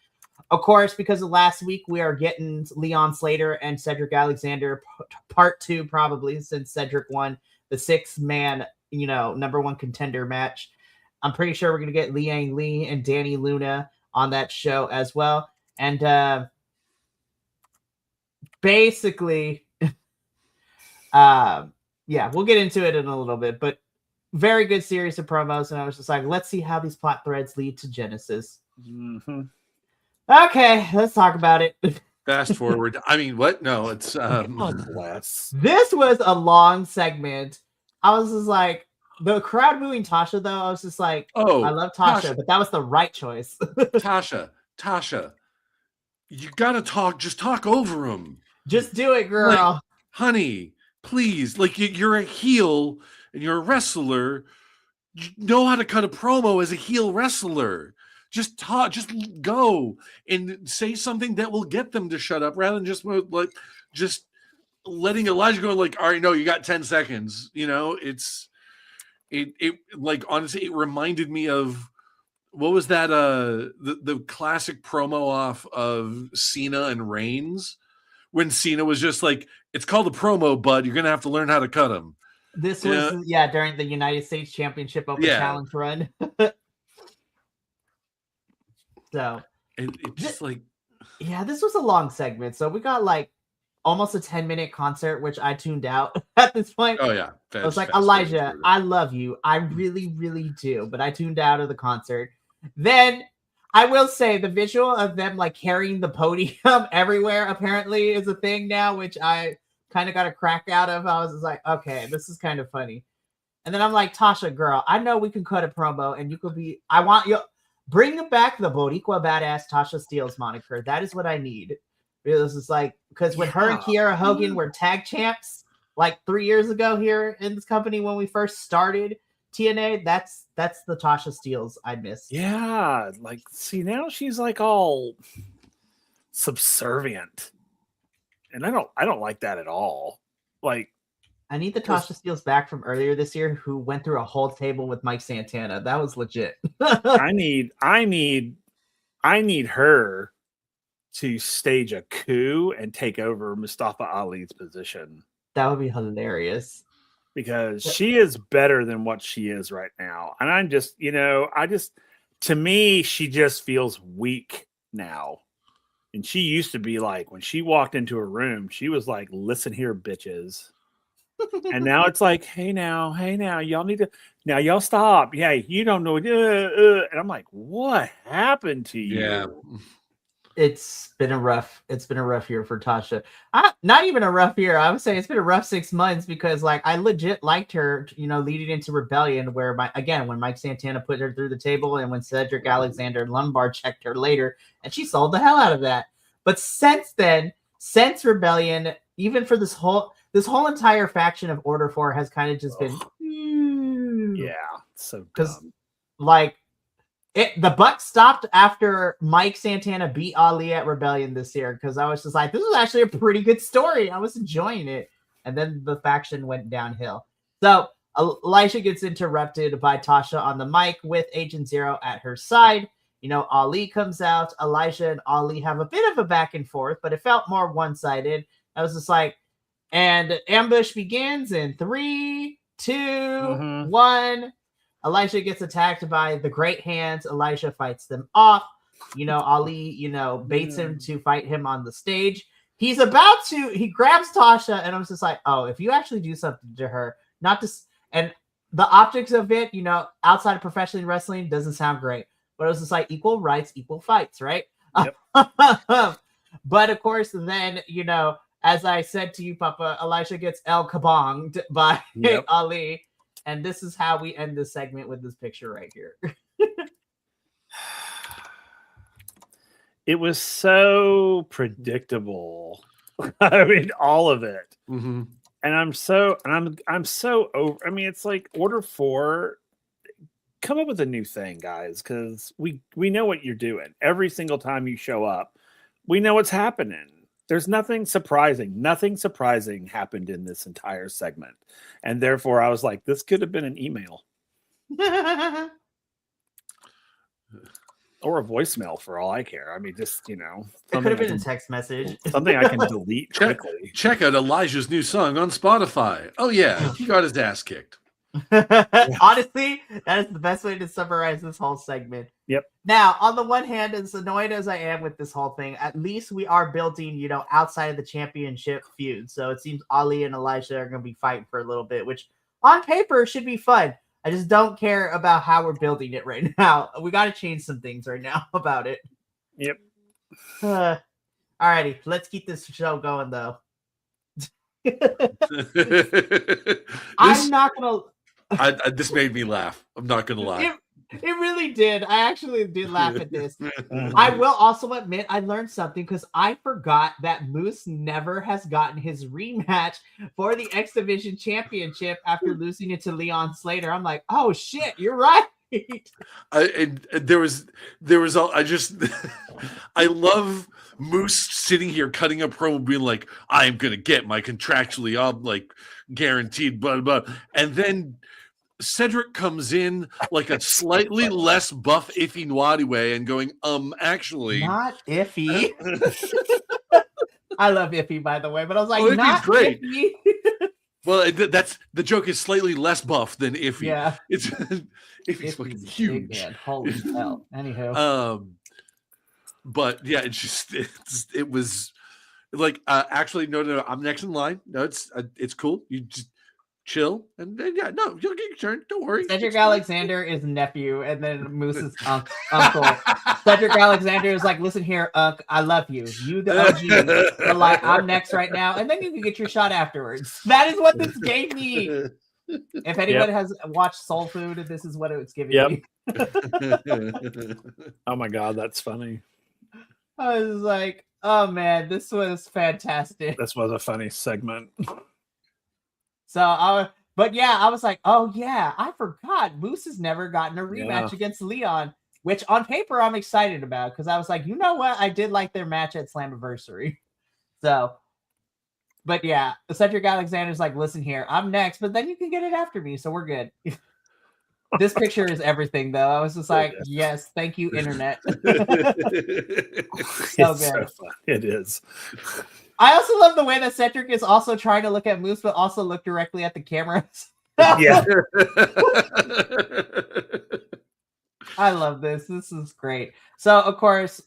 Of course, because of last week, we are getting Leon Slater and Cedric Alexander part 2, probably, since Cedric won the 6-man, you know, #1 contender match. I'm pretty sure we're going to get Liang Lee and Dani Luna on that show as well. And basically, yeah, we'll get into it in a little bit, but very good series of promos. And I was just like, let's see how these plot threads lead to Genesis. Okay, let's talk about it. Fast forward. I mean, what? No, it's God bless. This was a long segment. I was just like, the crowd booing Tasha, though. I was just like, I love Tasha, but that was the right choice. Tasha, you gotta talk. Just talk over him. Just do it, girl. Like, honey, please. Like, you're a heel and you're a wrestler. You know how to cut a promo as a heel wrestler. Just talk. Just go and say something that will get them to shut up, rather than just letting Elijah go. Like, all right, no, you got 10 seconds. You know, it like, honestly, it reminded me of, what was that? The classic promo off of Cena and Reigns, when Cena was just like, "It's called a promo, bud. You're gonna have to learn how to cut them." This was during the United States Championship Open Challenge run. So it just like, this was a long segment. So we got like almost a 10-minute concert, which I tuned out at this point. oh yeah, I was like, Elijah, I love you. I really, really do. But I tuned out of the concert. Then I will say the visual of them like carrying the podium everywhere apparently is a thing now, which I kind of got a crack out of. I was just like, okay, this is kind of funny. And then I'm like, Tasha, girl, I know we can cut a promo and you could be, I want you, bring back the Boricua Badass Tasha Steelz moniker. That is what I need. This is like, because when her and Kiera Hogan were tag champs like 3 years ago here in this company when we first started TNA, that's the Tasha Steelz I miss. Yeah, like, see, now she's like all subservient, and I don't like that at all. Like, I need the Tasha Steelz back from earlier this year who went through a whole table with Mike Santana. That was legit. I need her to stage a coup and take over Mustafa Ali's position. That would be hilarious. Because she is better than what she is right now. And I'm just, to me, she just feels weak now. And she used to be like, when she walked into a room, she was like, listen here, bitches. And now it's like, hey now, y'all need to, now y'all stop. Yeah, you don't know. And I'm like, what happened to you? Yeah. It's been a rough year for Tasha. Not even a rough year. I would say it's been a rough 6 months because like I legit liked her, leading into Rebellion, where when Mike Santana put her through the table and when Cedric Alexander Lombard checked her later, and she sold the hell out of that. But since then, since Rebellion, even for this whole entire faction of Order 4 has kind of just been so dumb. Like the buck stopped after Mike Santana beat Ali at Rebellion this year, because I was just like, this is actually a pretty good story. I was enjoying it. And then the faction went downhill. So Elijah gets interrupted by Tasha on the mic with Agent Zero at her side. Ali comes out. Elijah and Ali have a bit of a back and forth, but it felt more one-sided. I was just like, and ambush begins in 3, 2, 1. Elijah gets attacked by the Great Hands. Elijah fights them off. Ali, baits him to fight him on the stage. He grabs Tasha, and I was just like, oh, if you actually do something to her, and the optics of it, outside of professional wrestling doesn't sound great, but it was just like equal rights, equal fights, right? Yep. But of course, then, as I said to you, Papa, Elijah gets El Kabonged by Ali. And this is how we end this segment with this picture right here. It was so predictable. I mean, all of it. Mm-hmm. And I'm so over. I mean, it's like Order 4. Come up with a new thing, guys, because we know what you're doing. Every single time you show up, we know what's happening. There's nothing surprising. Nothing surprising happened in this entire segment. And therefore, I was like, this could have been an email. Or a voicemail for all I care. I mean, just, it could have been a text message. Something I can delete quickly. Check out Elijah's new song on Spotify. Oh, yeah. He got his ass kicked. Honestly, that is the best way to summarize this whole segment. Yep. Now, on the one hand, as annoyed as I am with this whole thing, at least we are building, outside of the championship feud. So it seems Ali and Elijah are going to be fighting for a little bit, which on paper should be fun. I just don't care about how we're building it right now. We got to change some things right now about it. Yep. Alrighty, let's keep this show going though. I'm not gonna. This made me laugh. I'm not gonna lie. It really did. I actually did laugh at this. I will also admit I learned something because I forgot that Moose never has gotten his rematch for the X Division Championship after losing it to Leon Slater. I'm like, oh shit, you're right. There was I love Moose sitting here cutting a promo being like, I'm gonna get my contractually like guaranteed blah blah, and then Cedric comes in like a slightly less buff Iffy Nwadiwe and going, actually not Iffy. I love Iffy, by the way, but I was like, Iffy's not great. Iffy. Well, that's the joke is slightly less buff than Iffy. Yeah, it's Iffy's fucking huge. Holy hell. Anywho, but yeah, it was like actually no, I'm next in line. No, it's cool. You just chill and then yeah, no, you'll get your turn. Don't worry. Cedric Alexander is nephew, and then Moose's uncle. Cedric Alexander is like, listen here, Unc, I love you. You the OG. But like, I'm next right now, and then you can get your shot afterwards. That is what this gave me. If anyone has watched Soul Food, this is what it's giving me. Oh my god, that's funny. I was like, oh man, this was fantastic. This was a funny segment. So but yeah, I was like, oh yeah, I forgot Moose has never gotten a rematch against Leon, which on paper I'm excited about because I was like, you know what, I did like their match at Slammiversary. So, but yeah, Cedric Alexander's like, listen here, I'm next, but then you can get it after me, so we're good. This picture is everything, though. I was just like, yes, thank you, internet. So good. So fun. It is. I also love the way that Cedric is also trying to look at Moose, but also look directly at the cameras. Yeah. I love this. This is great. So, of course,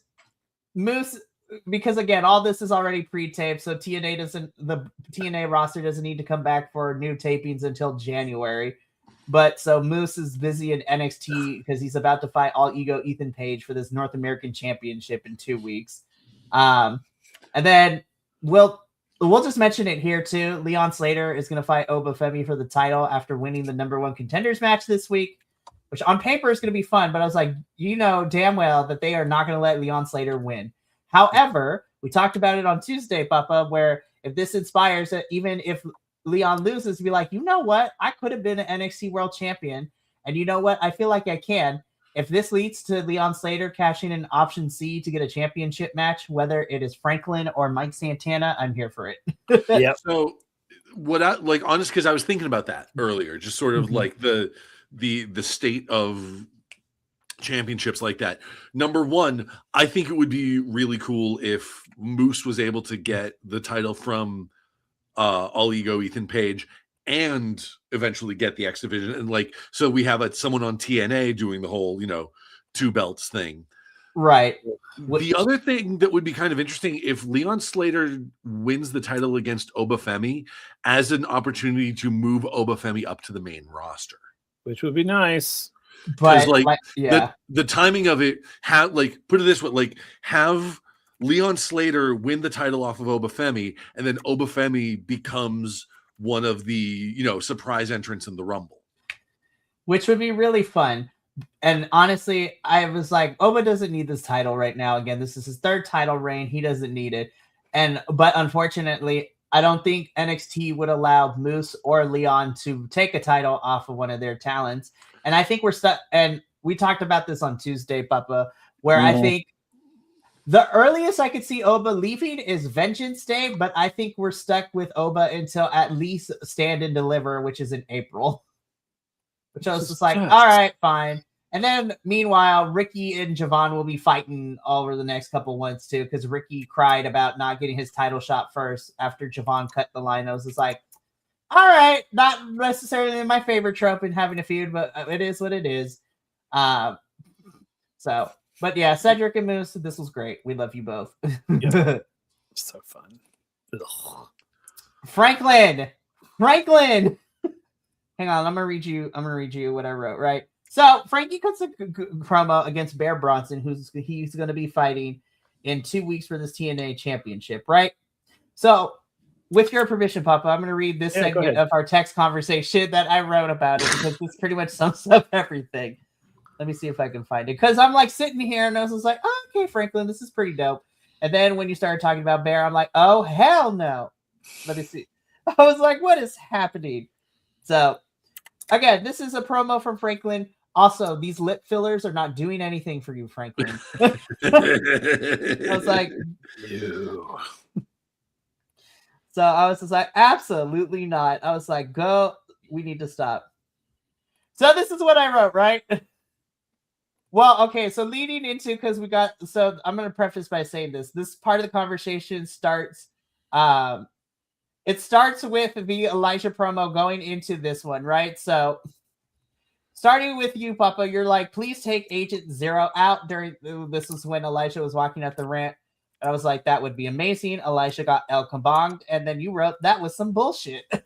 Moose, because again, all this is already pre-taped, so the TNA roster doesn't need to come back for new tapings until January. But so Moose is busy in NXT because he's about to fight All Ego Ethan Page for this North American Championship in 2 weeks. And then we'll just mention it here too. Leon Slater is going to fight Oba Femi for the title after winning the #1 contenders match this week, which on paper is going to be fun. But I was like, you know damn well that they are not going to let Leon Slater win. However, we talked about it on Tuesday, Papa, where if this inspires it, even if Leon loses, to be like, you know what? I could have been an NXT World Champion. And you know what? I feel like I can. If this leads to Leon Slater cashing in option C to get a championship match, whether it is Franklin or Mike Santana, I'm here for it. Yeah. So what I like, honest, because I was thinking about that earlier, just sort of like the state of championships like that. Number one, I think it would be really cool if Moose was able to get the title from All Ego Ethan Page and eventually get the X Division, and like so we have someone on TNA doing the whole 2 belts thing, right? The other thing that would be kind of interesting if Leon Slater wins the title against Oba Femi as an opportunity to move Oba Femi up to the main roster, which would be nice. But the timing of it, put it this way, have Leon Slater win the title off of Oba Femi, and then Oba Femi becomes one of the, surprise entrants in the Rumble. Which would be really fun. And honestly, I was like, Oba doesn't need this title right now. Again, this is his 3rd title reign. He doesn't need it. But unfortunately, I don't think NXT would allow Moose or Leon to take a title off of one of their talents. And I think we're stuck. And we talked about this on Tuesday, Papa, where I think the earliest I could see Oba leaving is Vengeance Day, but I think we're stuck with Oba until at least Stand and Deliver, which is in April. Which I was just like, all right, fine. And then meanwhile, Ricky and Javon will be fighting over the next couple months too, because Ricky cried about not getting his title shot first after Javon cut the line. I was just like, all right, not necessarily my favorite trope in having a feud, but it is what it is. But yeah, Cedric and Moose, this was great. We love you both. Yeah. So fun. Ugh. Franklin. Hang on, I'm gonna read you what I wrote, right? So Frankie cuts a promo against Bear Bronson, he's gonna be fighting. in 2 weeks for this TNA championship, right? So, with your permission, Papa, I'm going to read this segment of our text conversation that I wrote about it because this pretty much sums up everything. Let me see if I can find it. Because I'm like sitting here and I was like, oh, okay, Franklin, this is pretty dope. And then when you started talking about Bear, I'm like, oh, hell no. Let me see. I was like, what is happening? So, again, this is a promo from Franklin. Also, these lip fillers are not doing anything for you, Franklin. I was like, Ew. So I was just like, absolutely not. I was like, go, we need to stop. So this is what I wrote, right? Well, okay, so leading into, because we got, so I'm going to preface by saying this. This part of the conversation starts, it starts with the Elijah promo going into this one, right? So starting with you, Papa, you're like, please take Agent Zero out during, this was when Elijah was walking up the ramp. I was like, that would be amazing. Elijah got El Kabonged. And then you wrote, that was some bullshit. And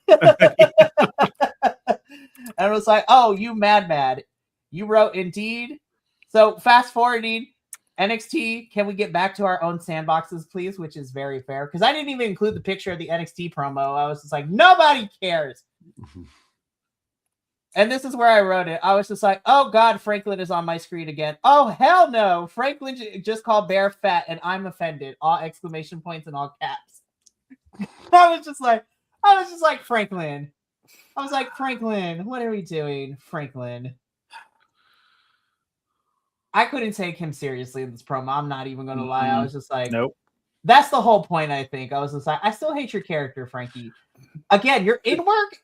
I was like, oh, you mad. You wrote, indeed. So fast forwarding, NXT, can we get back to our own sandboxes, please? Which is very fair. Because I didn't even include the picture of the NXT promo. I was just like, nobody cares. And this is where I wrote it. I was just like, oh, God, Franklin is on my screen again. Oh, hell no. Franklin just called Bear fat, and I'm offended. All exclamation points and all caps. I was just like, Franklin. I was like, Franklin, what are we doing, Franklin? I couldn't take him seriously in this promo. I'm not even going to lie. I was just like, nope. That's the whole point, I think. I was just like, I still hate your character, Frankie. Again, your in-work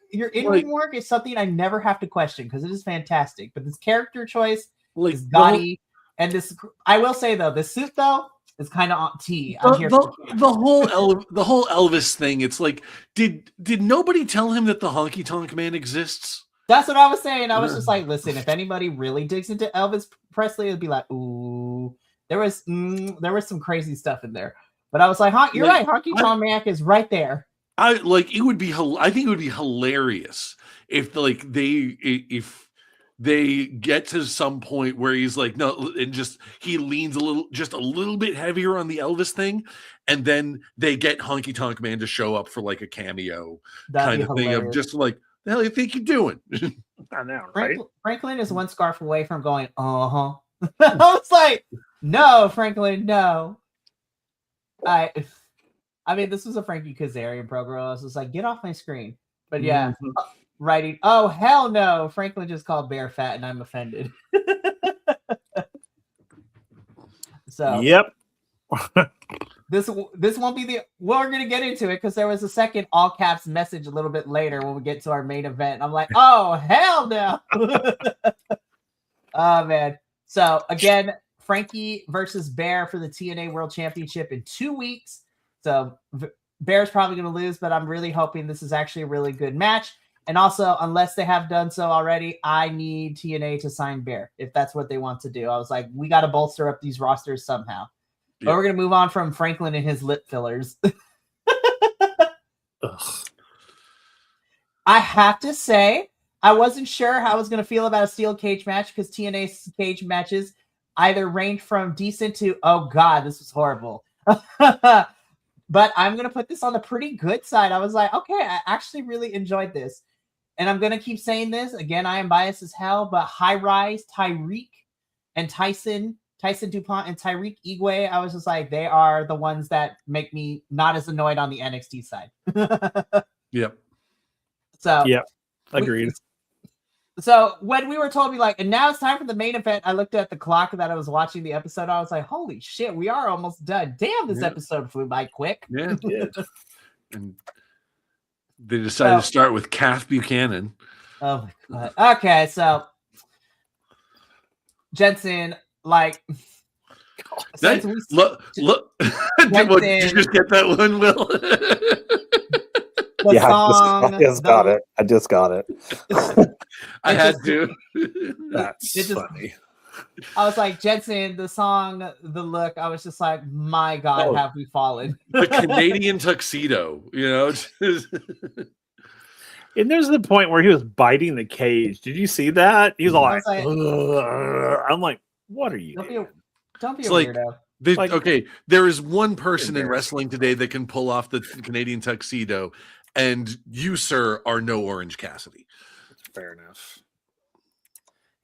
work is something I never have to question because it is fantastic. But this character choice is gaudy. And this, I will say though, this suit though is kind of on T. The whole Elvis thing. It's like, did nobody tell him that the Honky Tonk Man exists? That's what I was saying. I was just like, listen, if anybody really digs into Elvis Presley, it'd be like, ooh, there was some crazy stuff in there. But I was like, you're right. Honky Tonk Man is right there. I think it would be hilarious if they get to some point where he's like, no, and he leans a little bit heavier on the Elvis thing, and then they get Honky Tonk Man to show up for like a cameo kind of thing of just like, the hell you think you're doing? I know, right? Franklin is one scarf away from going, I was like, no, Franklin, no. I mean, this was a Frankie Kazarian program. I was just like, get off my screen. But yeah, writing, oh, hell no. Franklin just called Bear fat and I'm offended. So, yep. This won't be we're going to get into it because there was a second all caps message a little bit later when we get to our main event. I'm like, oh, hell no. Oh, man. So, again, Frankie versus Bear for the TNA World Championship in 2 weeks. So Bear's probably going to lose, but I'm really hoping this is actually a really good match. And also, unless they have done so already, I need TNA to sign Bear if that's what they want to do. I was like, we got to bolster up these rosters somehow. Yeah. But we're going to move on from Franklin and his lip fillers. I have to say, I wasn't sure how I was going to feel about a steel cage match because TNA's cage matches either range from decent to, oh God, this was horrible. But I'm going to put this on the pretty good side. I was like, okay, I actually really enjoyed this. And I'm going to keep saying this. Again, I am biased as hell, but High Rise, Tyreek, and Tyson DuPont and Tyreek Igwe, I was just like, they are the ones that make me not as annoyed on the NXT side. Yep. So, yep, agreed. So when we were told, and now it's time for the main event, I looked at the clock that I was watching the episode. I was like, holy shit, we are almost done. Damn, this episode flew by quick. Yeah, it did. And they decided to start with Kath Buchanan. Oh my God. Okay, so Jensen, look. Did you just get that one, Will? Song, I just got it. I had to. That's funny. I was like, Jensen, the song, the look. I was just like, my God, have we fallen? The Canadian tuxedo, And there's the point where he was biting the cage. Did you see that? He's like, I'm like, what are you doing? Don't be a weirdo. Okay, there is one person in Embarrassing. wrestling today that can pull off the Canadian tuxedo, and you, sir, are no Orange Cassidy. Fair enough.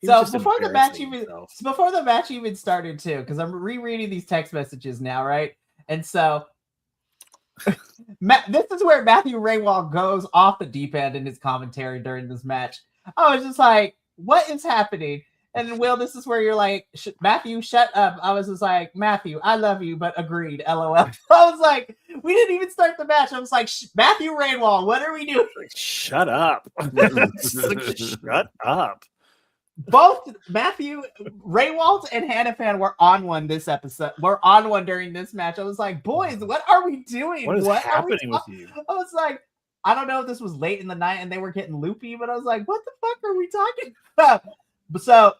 So before the match even started too, because I'm rereading these text messages now, right? And so this is where Matthew Raywall goes off the deep end in his commentary during this match. I was just like, what is happening? And Will, this is where you're like, Matthew, shut up. I was just like, Matthew, I love you, but agreed, LOL. I was like, we didn't even start the match. I was like, Matthew Raywall, what are we doing? Shut up. Shut up. Both Matthew Raywalt and Hannafan were on one this episode. We're on one during this match. I was like, boys, what are we doing? What is happening with you? I was like, I don't know if this was late in the night and they were getting loopy, but I was like, what the fuck are we talking about? So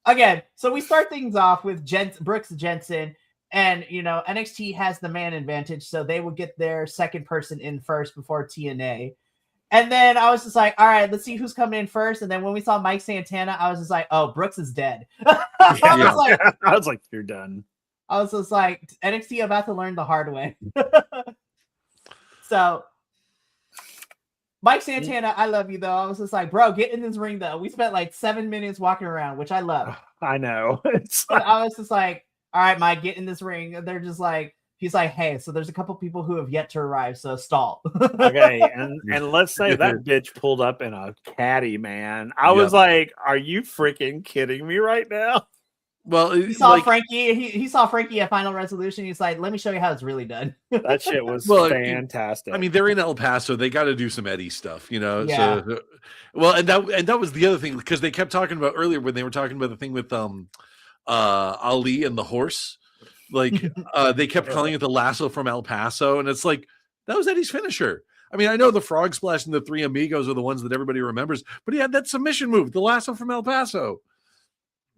again, so we start things off with Brooks Jensen, and NXT has the man advantage, so they will get their second person in first before TNA. And then I was just like, all right, let's see who's coming in first. And then when we saw Mike Santana, I was just like, oh, Brooks is dead. I was like, you're done. I was just like, NXT about to learn the hard way. So Mike Santana, I love you though. I was just like, bro, get in this ring though. We spent like 7 minutes walking around, which I love. I know. I was just like, all right, Mike, get in this ring. And they're just like, he's like, hey, so there's a couple people who have yet to arrive, so stall. Okay, and let's say that bitch pulled up in a caddy, man. I was like, are you freaking kidding me right now? Well, he saw Frankie. He saw Frankie at Final Resolution. He's like, let me show you how it's really done. That shit was fantastic. I mean, they're in El Paso. They got to do some Eddie stuff, Yeah. So, well, and that was the other thing, because they kept talking about earlier when they were talking about the thing with Ali and the horse. Like they kept calling it the lasso from El Paso, and it's like that was Eddie's finisher. I mean, I know the frog splash and the three amigos are the ones that everybody remembers, but he had that submission move, the lasso from El Paso.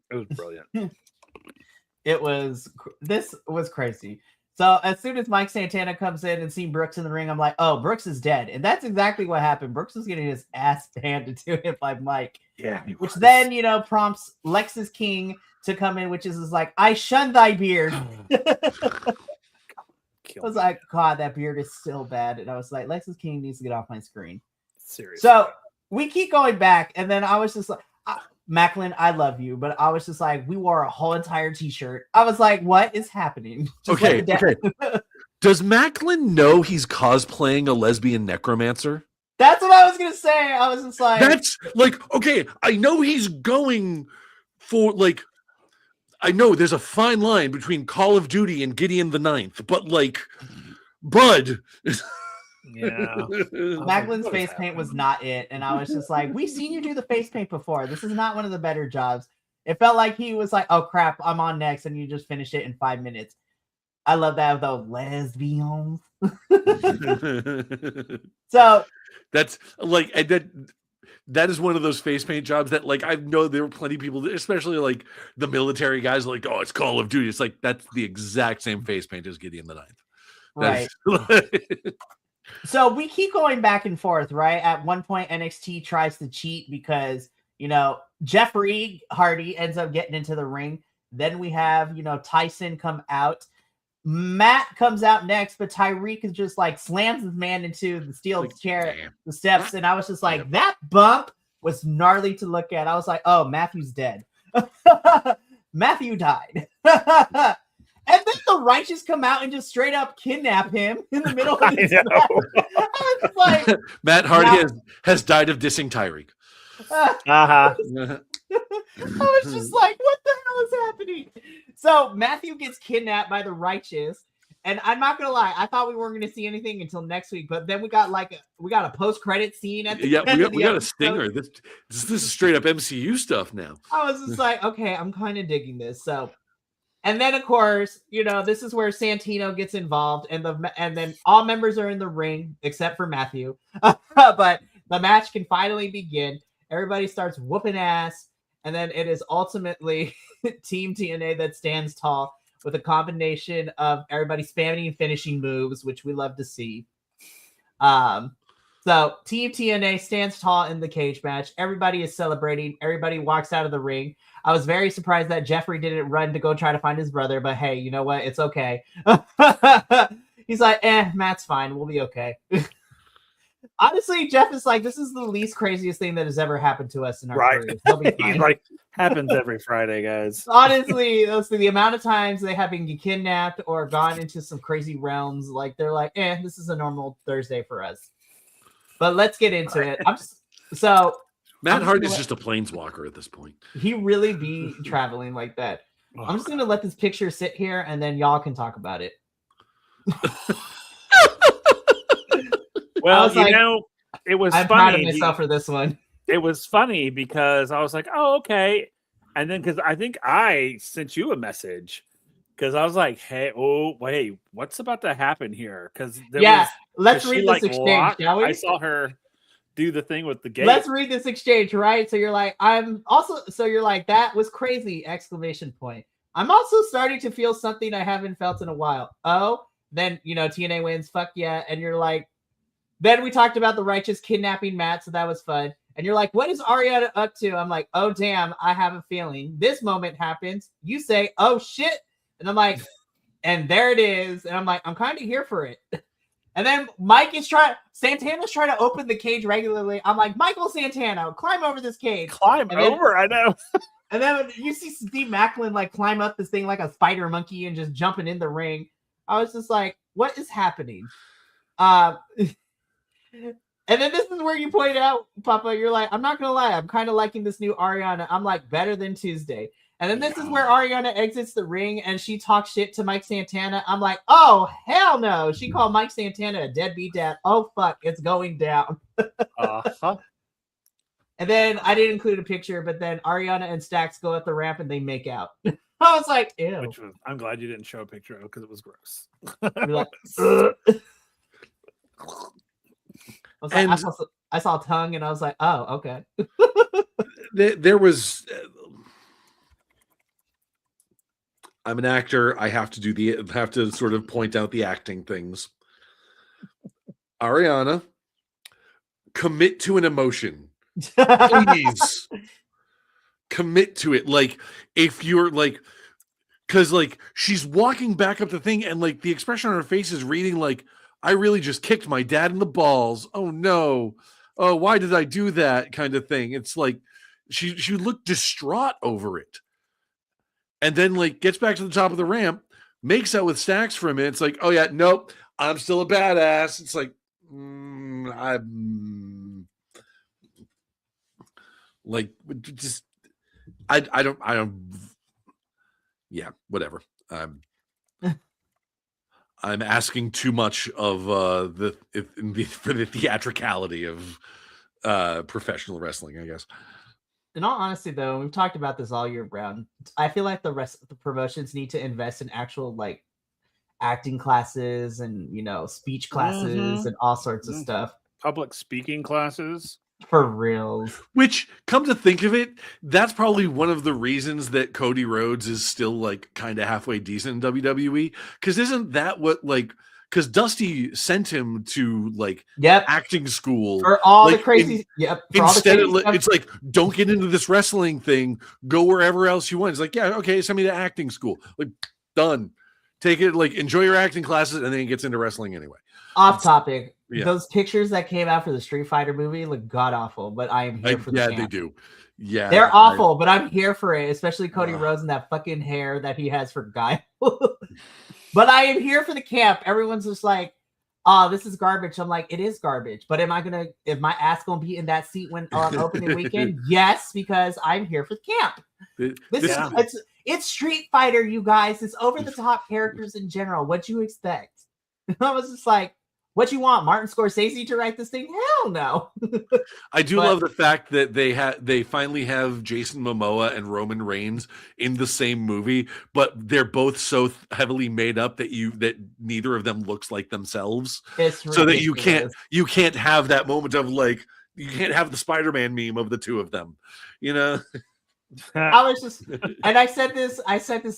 It was brilliant. This was crazy. So as soon as Mike Santana comes in and sees Brooks in the ring, I'm like, oh, Brooks is dead. And that's exactly what happened. Brooks was getting his ass handed to him by Mike. Yeah. Which then, prompts Lexus King to come in, which is like, I shun thy beard. I was like, God, that beard is still bad. And I was like, Lexus King needs to get off my screen. Seriously. So we keep going back. And then I was just like, Macklin, I love you. But I was just like, we wore a whole entire t-shirt. I was like, what is happening? Okay. Does Macklin know he's cosplaying a lesbian necromancer? That's what I was going to say. I was just like, that's like, okay, I know he's going for like, I know there's a fine line between Call of Duty and Gideon the Ninth, but like, Bud. Yeah. Macklin's face paint was not it. And I was just like, we've seen you do the face paint before. This is not one of the better jobs. It felt like he was like, oh crap, I'm on next. And you just finish it in 5 minutes. I love that though. Lesbians. So that's like, that is one of those face paint jobs that, like, I know there were plenty of people, especially like the military guys, like, oh, it's Call of Duty. It's like, that's the exact same face paint as Gideon the Ninth. Right. So we keep going back and forth, right? At one point, NXT tries to cheat because, Jeffrey Hardy ends up getting into the ring. Then we have, Tyson come out. Matt comes out next, but Tyreek is just like slams his man into the steel chair, the steps. And I was just like, that bump was gnarly to look at. I was like, oh, Matthew's dead. Matthew died. And then the Righteous come out and just straight up kidnap him in the middle of this match. I was like, Matt Hardy has died of dissing Tyreek. I was just like, what the hell is happening? So Matthew gets kidnapped by the Righteous, and I'm not gonna lie, I thought we weren't gonna see anything until next week, but then we got a post-credit scene at the end. We got a stinger. This is straight up MCU stuff now. I was just like, okay, I'm kind of digging this. So, and then of course, this is where Santino gets involved, and then all members are in the ring except for Matthew. But the match can finally begin. Everybody starts whooping ass. And then it is ultimately Team TNA that stands tall with a combination of everybody spamming and finishing moves, which we love to see. So Team TNA stands tall in the cage match. Everybody is celebrating. Everybody walks out of the ring. I was very surprised that Jeffrey didn't run to go try to find his brother, but hey, you know what? It's okay. He's like, Matt's fine. We'll be okay. Honestly, Jeff is like, this is the least craziest thing that has ever happened to us in our careers. He'll be fine. He's like, happens every Friday, guys. Honestly, the amount of times they have been kidnapped or gone into some crazy realms, like they're like, this is a normal Thursday for us. But let's get into it. Matt Hart is just a planeswalker at this point. He really be traveling like that. I'm just gonna let this picture sit here, and then y'all can talk about it. Well, it was I'm funny. proud of myself for this one. It was funny because I was like, oh, okay. And then because I think I sent you a message because I was like, hey, wait, what's about to happen here? Because let's read this exchange, shall we? I saw her do the thing with the gate. Let's read this exchange, right? So you're like, that was crazy! ! I'm also starting to feel something I haven't felt in a while. Oh, then TNA wins, fuck yeah. And you're like, then we talked about the Righteous kidnapping Matt, so that was fun. And you're like, what is Ariana up to? I'm like, oh damn, I have a feeling. This moment happens. You say, oh shit. And I'm like, and there it is. And I'm like, I'm kind of here for it. And then Santana's trying to open the cage regularly. I'm like, Michael Santana, climb over this cage. I know. And then you see Steve Macklin like climb up this thing like a spider monkey and just jumping in the ring. I was just like, what is happening? And then this is where you pointed out, Papa, you're like, I'm not going to lie. I'm kind of liking this new Ariana. I'm like, better than Tuesday. And then this is where Ariana exits the ring and she talks shit to Mike Santana. I'm like, oh, hell no. She called Mike Santana a deadbeat dad. Oh, fuck. It's going down. Uh-huh. And then I didn't include a picture, but then Ariana and Stax go up the ramp and they make out. I was like, ew. I'm glad you didn't show a picture of it because it was gross. I saw tongue and I was like, oh, okay. There was. I'm an actor. I have to sort of point out the acting things. Ariana, commit to an emotion. Please commit to it. Like, if you're like, because like she's walking back up the thing and like the expression on her face is reading like, I really just kicked my dad in the balls. Oh no. Oh, why did I do that? Kind of thing. It's like she looked distraught over it. And then like gets back to the top of the ramp, makes out with Stax for a minute. It's like, oh yeah, nope, I'm still a badass. It's like, I'm like, just, I don't, yeah, whatever. I'm asking too much of for the theatricality of professional wrestling, I guess. In all honesty, though, we've talked about this all year round. I feel like the rest of the promotions need to invest in actual like acting classes and speech classes and all sorts of stuff. Public speaking classes. For real. Which, come to think of it, that's probably one of the reasons that Cody Rhodes is still like kind of halfway decent in WWE. Because isn't that what like? Because Dusty sent him to like acting school for all the crazy. Instead of it's like, don't get into this wrestling thing. Go wherever else you want. It's like, yeah, okay, send me to acting school. Like, done. Take it. Like, enjoy your acting classes, and then he gets into wrestling anyway. Off topic. Yeah. Those pictures that came out for the Street Fighter movie look god awful, but I am here for the camp. They do. Yeah, they're awful, but I'm here for it. Especially Cody Rhodes and that fucking hair that he has for Guy. But I am here for the camp. Everyone's just like, "Oh, this is garbage." I'm like, "It is garbage." But is my ass gonna be in that seat when on opening weekend? Yes, because I'm here for the camp. It's Street Fighter, you guys. It's over the top characters in general. What you expect? I was just like, what you want, Martin Scorsese to write this thing? Hell no. I do love the fact that they finally have Jason Momoa and Roman Reigns in the same movie, but they're both so heavily made up that neither of them looks like themselves. So that you can't have that moment of like, you can't have the Spider-Man meme of the two of them, I was just, and I said this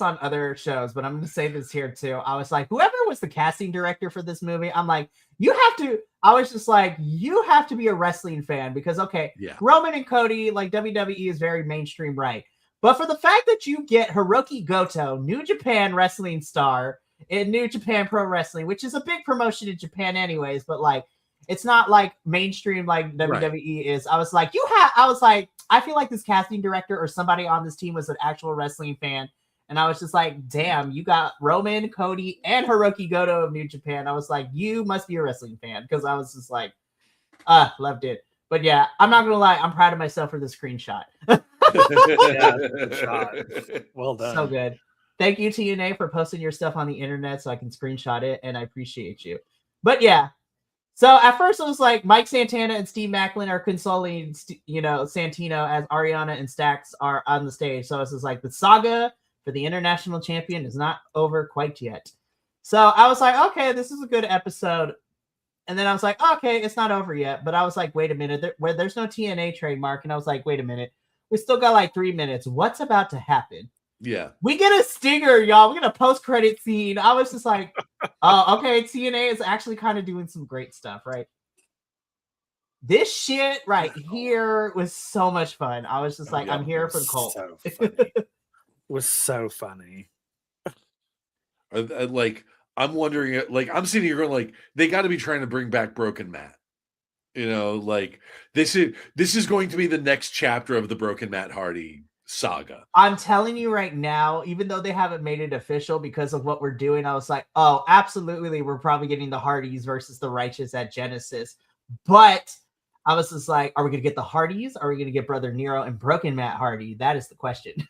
on other shows, but I'm going to say this here too. I was like, whoever was the casting director for this movie, I'm like, I was just like, you have to be a wrestling fan because, okay, Yeah. Roman and Cody, like WWE is very mainstream, right? But for the fact that you get Hiroki Goto, New Japan wrestling star in New Japan Pro Wrestling, which is a big promotion in Japan anyways, but like, it's not like mainstream like WWE is. I was like, I feel like this casting director or somebody on this team was an actual wrestling fan. And I was just like, damn, you got Roman, Cody, and Hiroki Goto of New Japan. I was like, you must be a wrestling fan. Because I was just like, loved it. But yeah, I'm not going to lie. I'm proud of myself for the screenshot. Well done. So good. Thank you, TNA, for posting your stuff on the internet so I can screenshot it. And I appreciate you. But yeah. So at first it was like Mike Santana and Steve Macklin are consoling, Santino as Ariana and Stax are on the stage. So it's just like the saga for the international champion is not over quite yet. So I was like, okay, this is a good episode. And then I was like, okay, it's not over yet. But I was like, wait a minute, there's no TNA trademark. And I was like, wait a minute, we still got like 3 minutes. What's about to happen? Yeah. We get a stinger, y'all. We get a post-credit scene. I was just like, oh, okay, TNA is actually kind of doing some great stuff, right? This shit right here was so much fun. I was just like, I'm here for the cult. So it was so funny. Like, I'm wondering, like, I'm sitting here going, like, they got to be trying to bring back Broken Matt. Like, this is going to be the next chapter of the Broken Matt Hardy saga. I'm telling you right now, even though they haven't made it official because of what we're doing, I was like, oh, absolutely, we're probably getting the Hardys versus the Righteous at Genesis. But I was just like, are we going to get the Hardys? Are we going to get Brother Nero and Broken Matt Hardy? That is the question.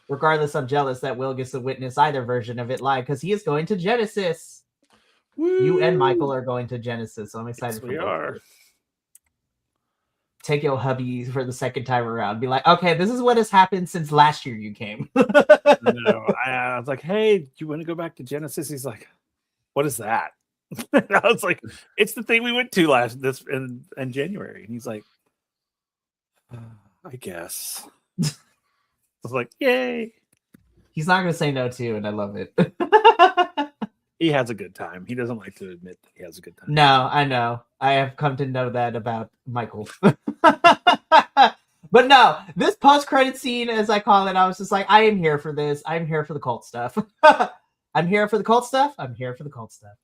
Regardless, I'm jealous that Will gets to witness either version of it live because he is going to Genesis. Woo! You and Michael are going to Genesis, so I'm excited for we both. are. Take your hubby for the second time around. Be like, okay, this is what has happened since last year you came. No, I was like, hey, do you want to go back to Genesis? He's like, what is that? And I was like, it's the thing we went to in January. And he's like, I guess. I was like, yay. He's not going to say no to you, and I love it. He has a good time. He doesn't like to admit that he has a good time. No, I know. I have come to know that about Michael. But no, this post-credit scene, as I call it, I was just like, I am here for this. I'm here for the cult stuff. I'm here for the cult stuff. I'm here for the cult stuff.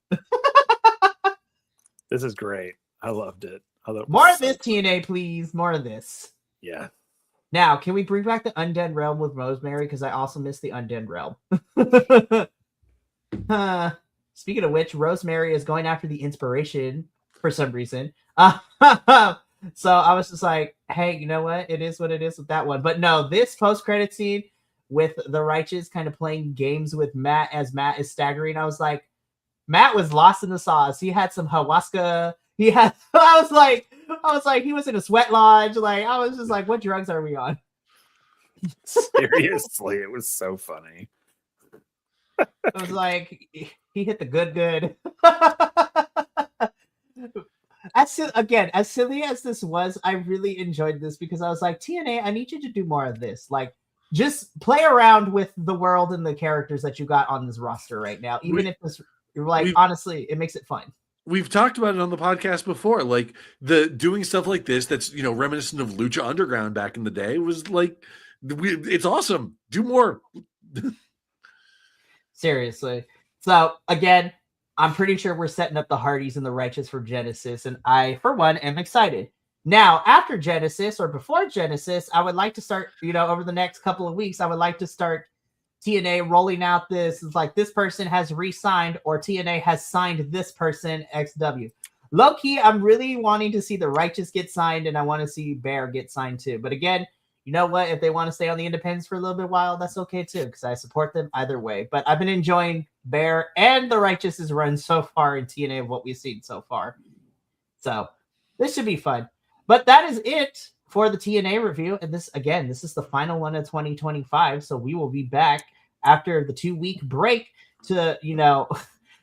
This is great. I loved it. More of this, TNA, please. More of this. Yeah. Now, can we bring back the Undead Realm with Rosemary? Because I also miss the Undead Realm. Speaking of which, Rosemary is going after the inspiration for some reason. So I was just like, hey, you know what? It is what it is with that one. But no, this post-credit scene with the Righteous kind of playing games with Matt as Matt is staggering. I was like, Matt was lost in the sauce. He had some ayahuasca. I was like, he was in a sweat lodge. Like, I was just like, what drugs are we on? Seriously, it was so funny. I was like, he hit the good. As silly as this was, I really enjoyed this because I was like, TNA, I need you to do more of this. Like, just play around with the world and the characters that you got on this roster right now. Even if this, honestly, it makes it fun. We've talked about it on the podcast before. Like, the doing stuff like this that's, reminiscent of Lucha Underground back in the day was like, it's awesome. Do more. Seriously. So again, I'm pretty sure we're setting up the Hardys and the Righteous for Genesis, and I, for one, am excited. Now, after Genesis or before Genesis, I would like to start, over the next couple of weeks, I would like to start TNA rolling out this. It's like this person has re-signed or TNA has signed this person XW. Low-key, I'm really wanting to see the Righteous get signed, and I want to see Bear get signed too. But again, you know what? If they want to stay on the independents for a little bit while, that's okay too, because I support them either way. But I've been enjoying Bear and the Righteous's run so far in TNA of what we've seen so far. So this should be fun. But that is it for the TNA review. And this is the final one of 2025. So we will be back after the 2-week break to,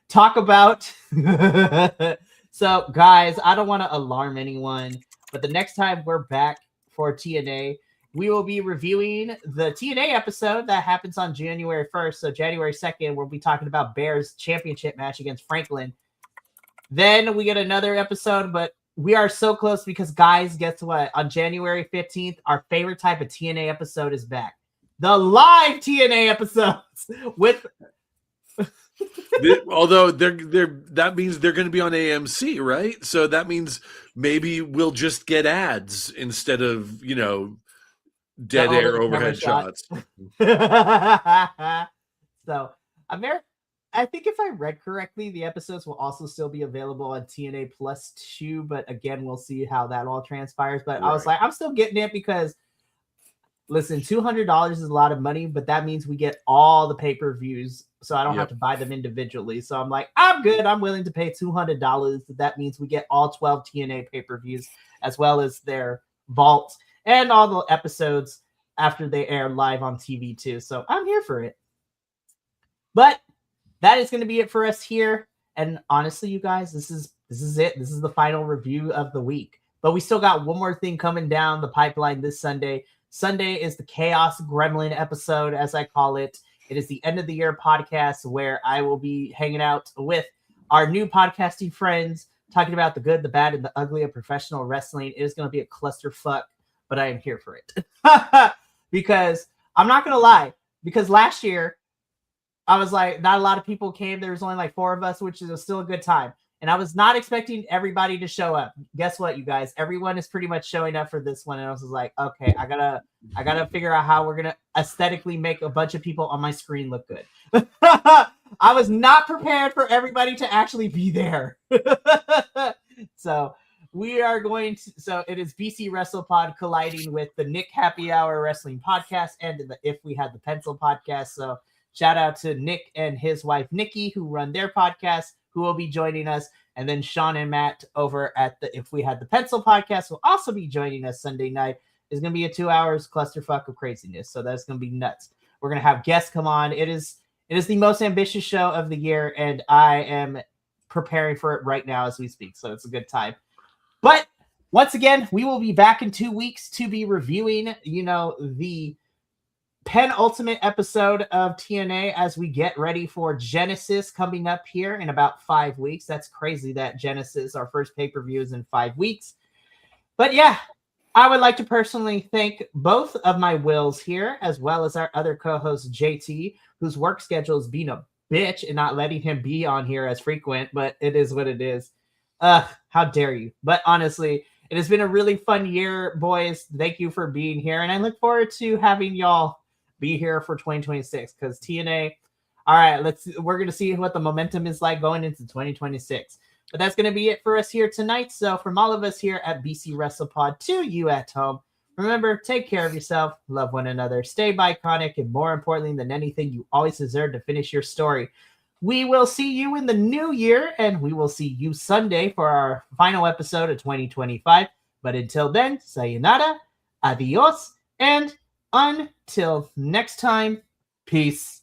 talk about. So guys, I don't want to alarm anyone, but the next time we're back for TNA, we will be reviewing the TNA episode that happens on January 1st. So January 2nd, we'll be talking about Bear's championship match against Franklin. Then we get another episode, but we are so close because, guys, guess what? On January 15th, our favorite type of TNA episode is back. The live TNA episodes with... Although that means they're going to be on AMC, right? So that means maybe we'll just get ads instead of, dead air overhead shots. So I think if I read correctly, the episodes will also still be available on TNA Plus 2, but again, we'll see how that all transpires. But I was like, I'm still getting it because, listen, $200 is a lot of money, but that means we get all the pay-per-views, so I don't have to buy them individually. So I'm like, I'm good. I'm willing to pay $200. That means we get all 12 TNA pay-per-views as well as their vault and all the episodes after they air live on TV too. So I'm here for it. But that is going to be it for us here. And honestly, you guys, this is it. This is the final review of the week. But we still got one more thing coming down the pipeline this Sunday. Sunday is the Chaos Gremlin episode, as I call it. It is the end of the year podcast where I will be hanging out with our new podcasting friends, talking about the good, the bad, and the ugly of professional wrestling. It is going to be a clusterfuck, but I am here for it. Because I'm not going to lie, because last year I was like, not a lot of people came. There was only like 4 of us, which is still a good time. And I was not expecting everybody to show up. Guess what, you guys? Everyone is pretty much showing up for this one. And I was like, okay, I gotta figure out how we're gonna aesthetically make a bunch of people on my screen look good. I was not prepared for everybody to actually be there. So we are so it is BC WrestlePod colliding with the Nick Happy Hour Wrestling Podcast and the If We Had the Pencil Podcast. So shout out to Nick and his wife, Nikki, who run their podcast, who will be joining us. And then Sean and Matt over at the If We Had the Pencil Podcast will also be joining us Sunday night. It's going to be a 2 hours clusterfuck of craziness. So that's going to be nuts. We're going to have guests come on. It is the most ambitious show of the year, and I am preparing for it right now as we speak. So it's a good time. But once again, we will be back in 2 weeks to be reviewing, the penultimate episode of TNA as we get ready for Genesis coming up here in about 5 weeks. That's crazy that Genesis, our first pay-per-view, is in 5 weeks. But yeah, I would like to personally thank both of my Wills here, as well as our other co-host, JT, whose work schedule is being a bitch and not letting him be on here as frequent, but it is what it is. How dare you? But honestly, it has been a really fun year, boys. Thank you for being here, and I look forward to having y'all be here for 2026 because TNA. All right, we're going to see what the momentum is like going into 2026. But that's going to be it for us here tonight. So from all of us here at BC WrestlePod to you at home, remember, take care of yourself, love one another, stay iconic, and more importantly than anything, you always deserve to finish your story. We will see you in the new year, and we will see you Sunday for our final episode of 2025. But until then, sayonara, adios, and until next time, peace.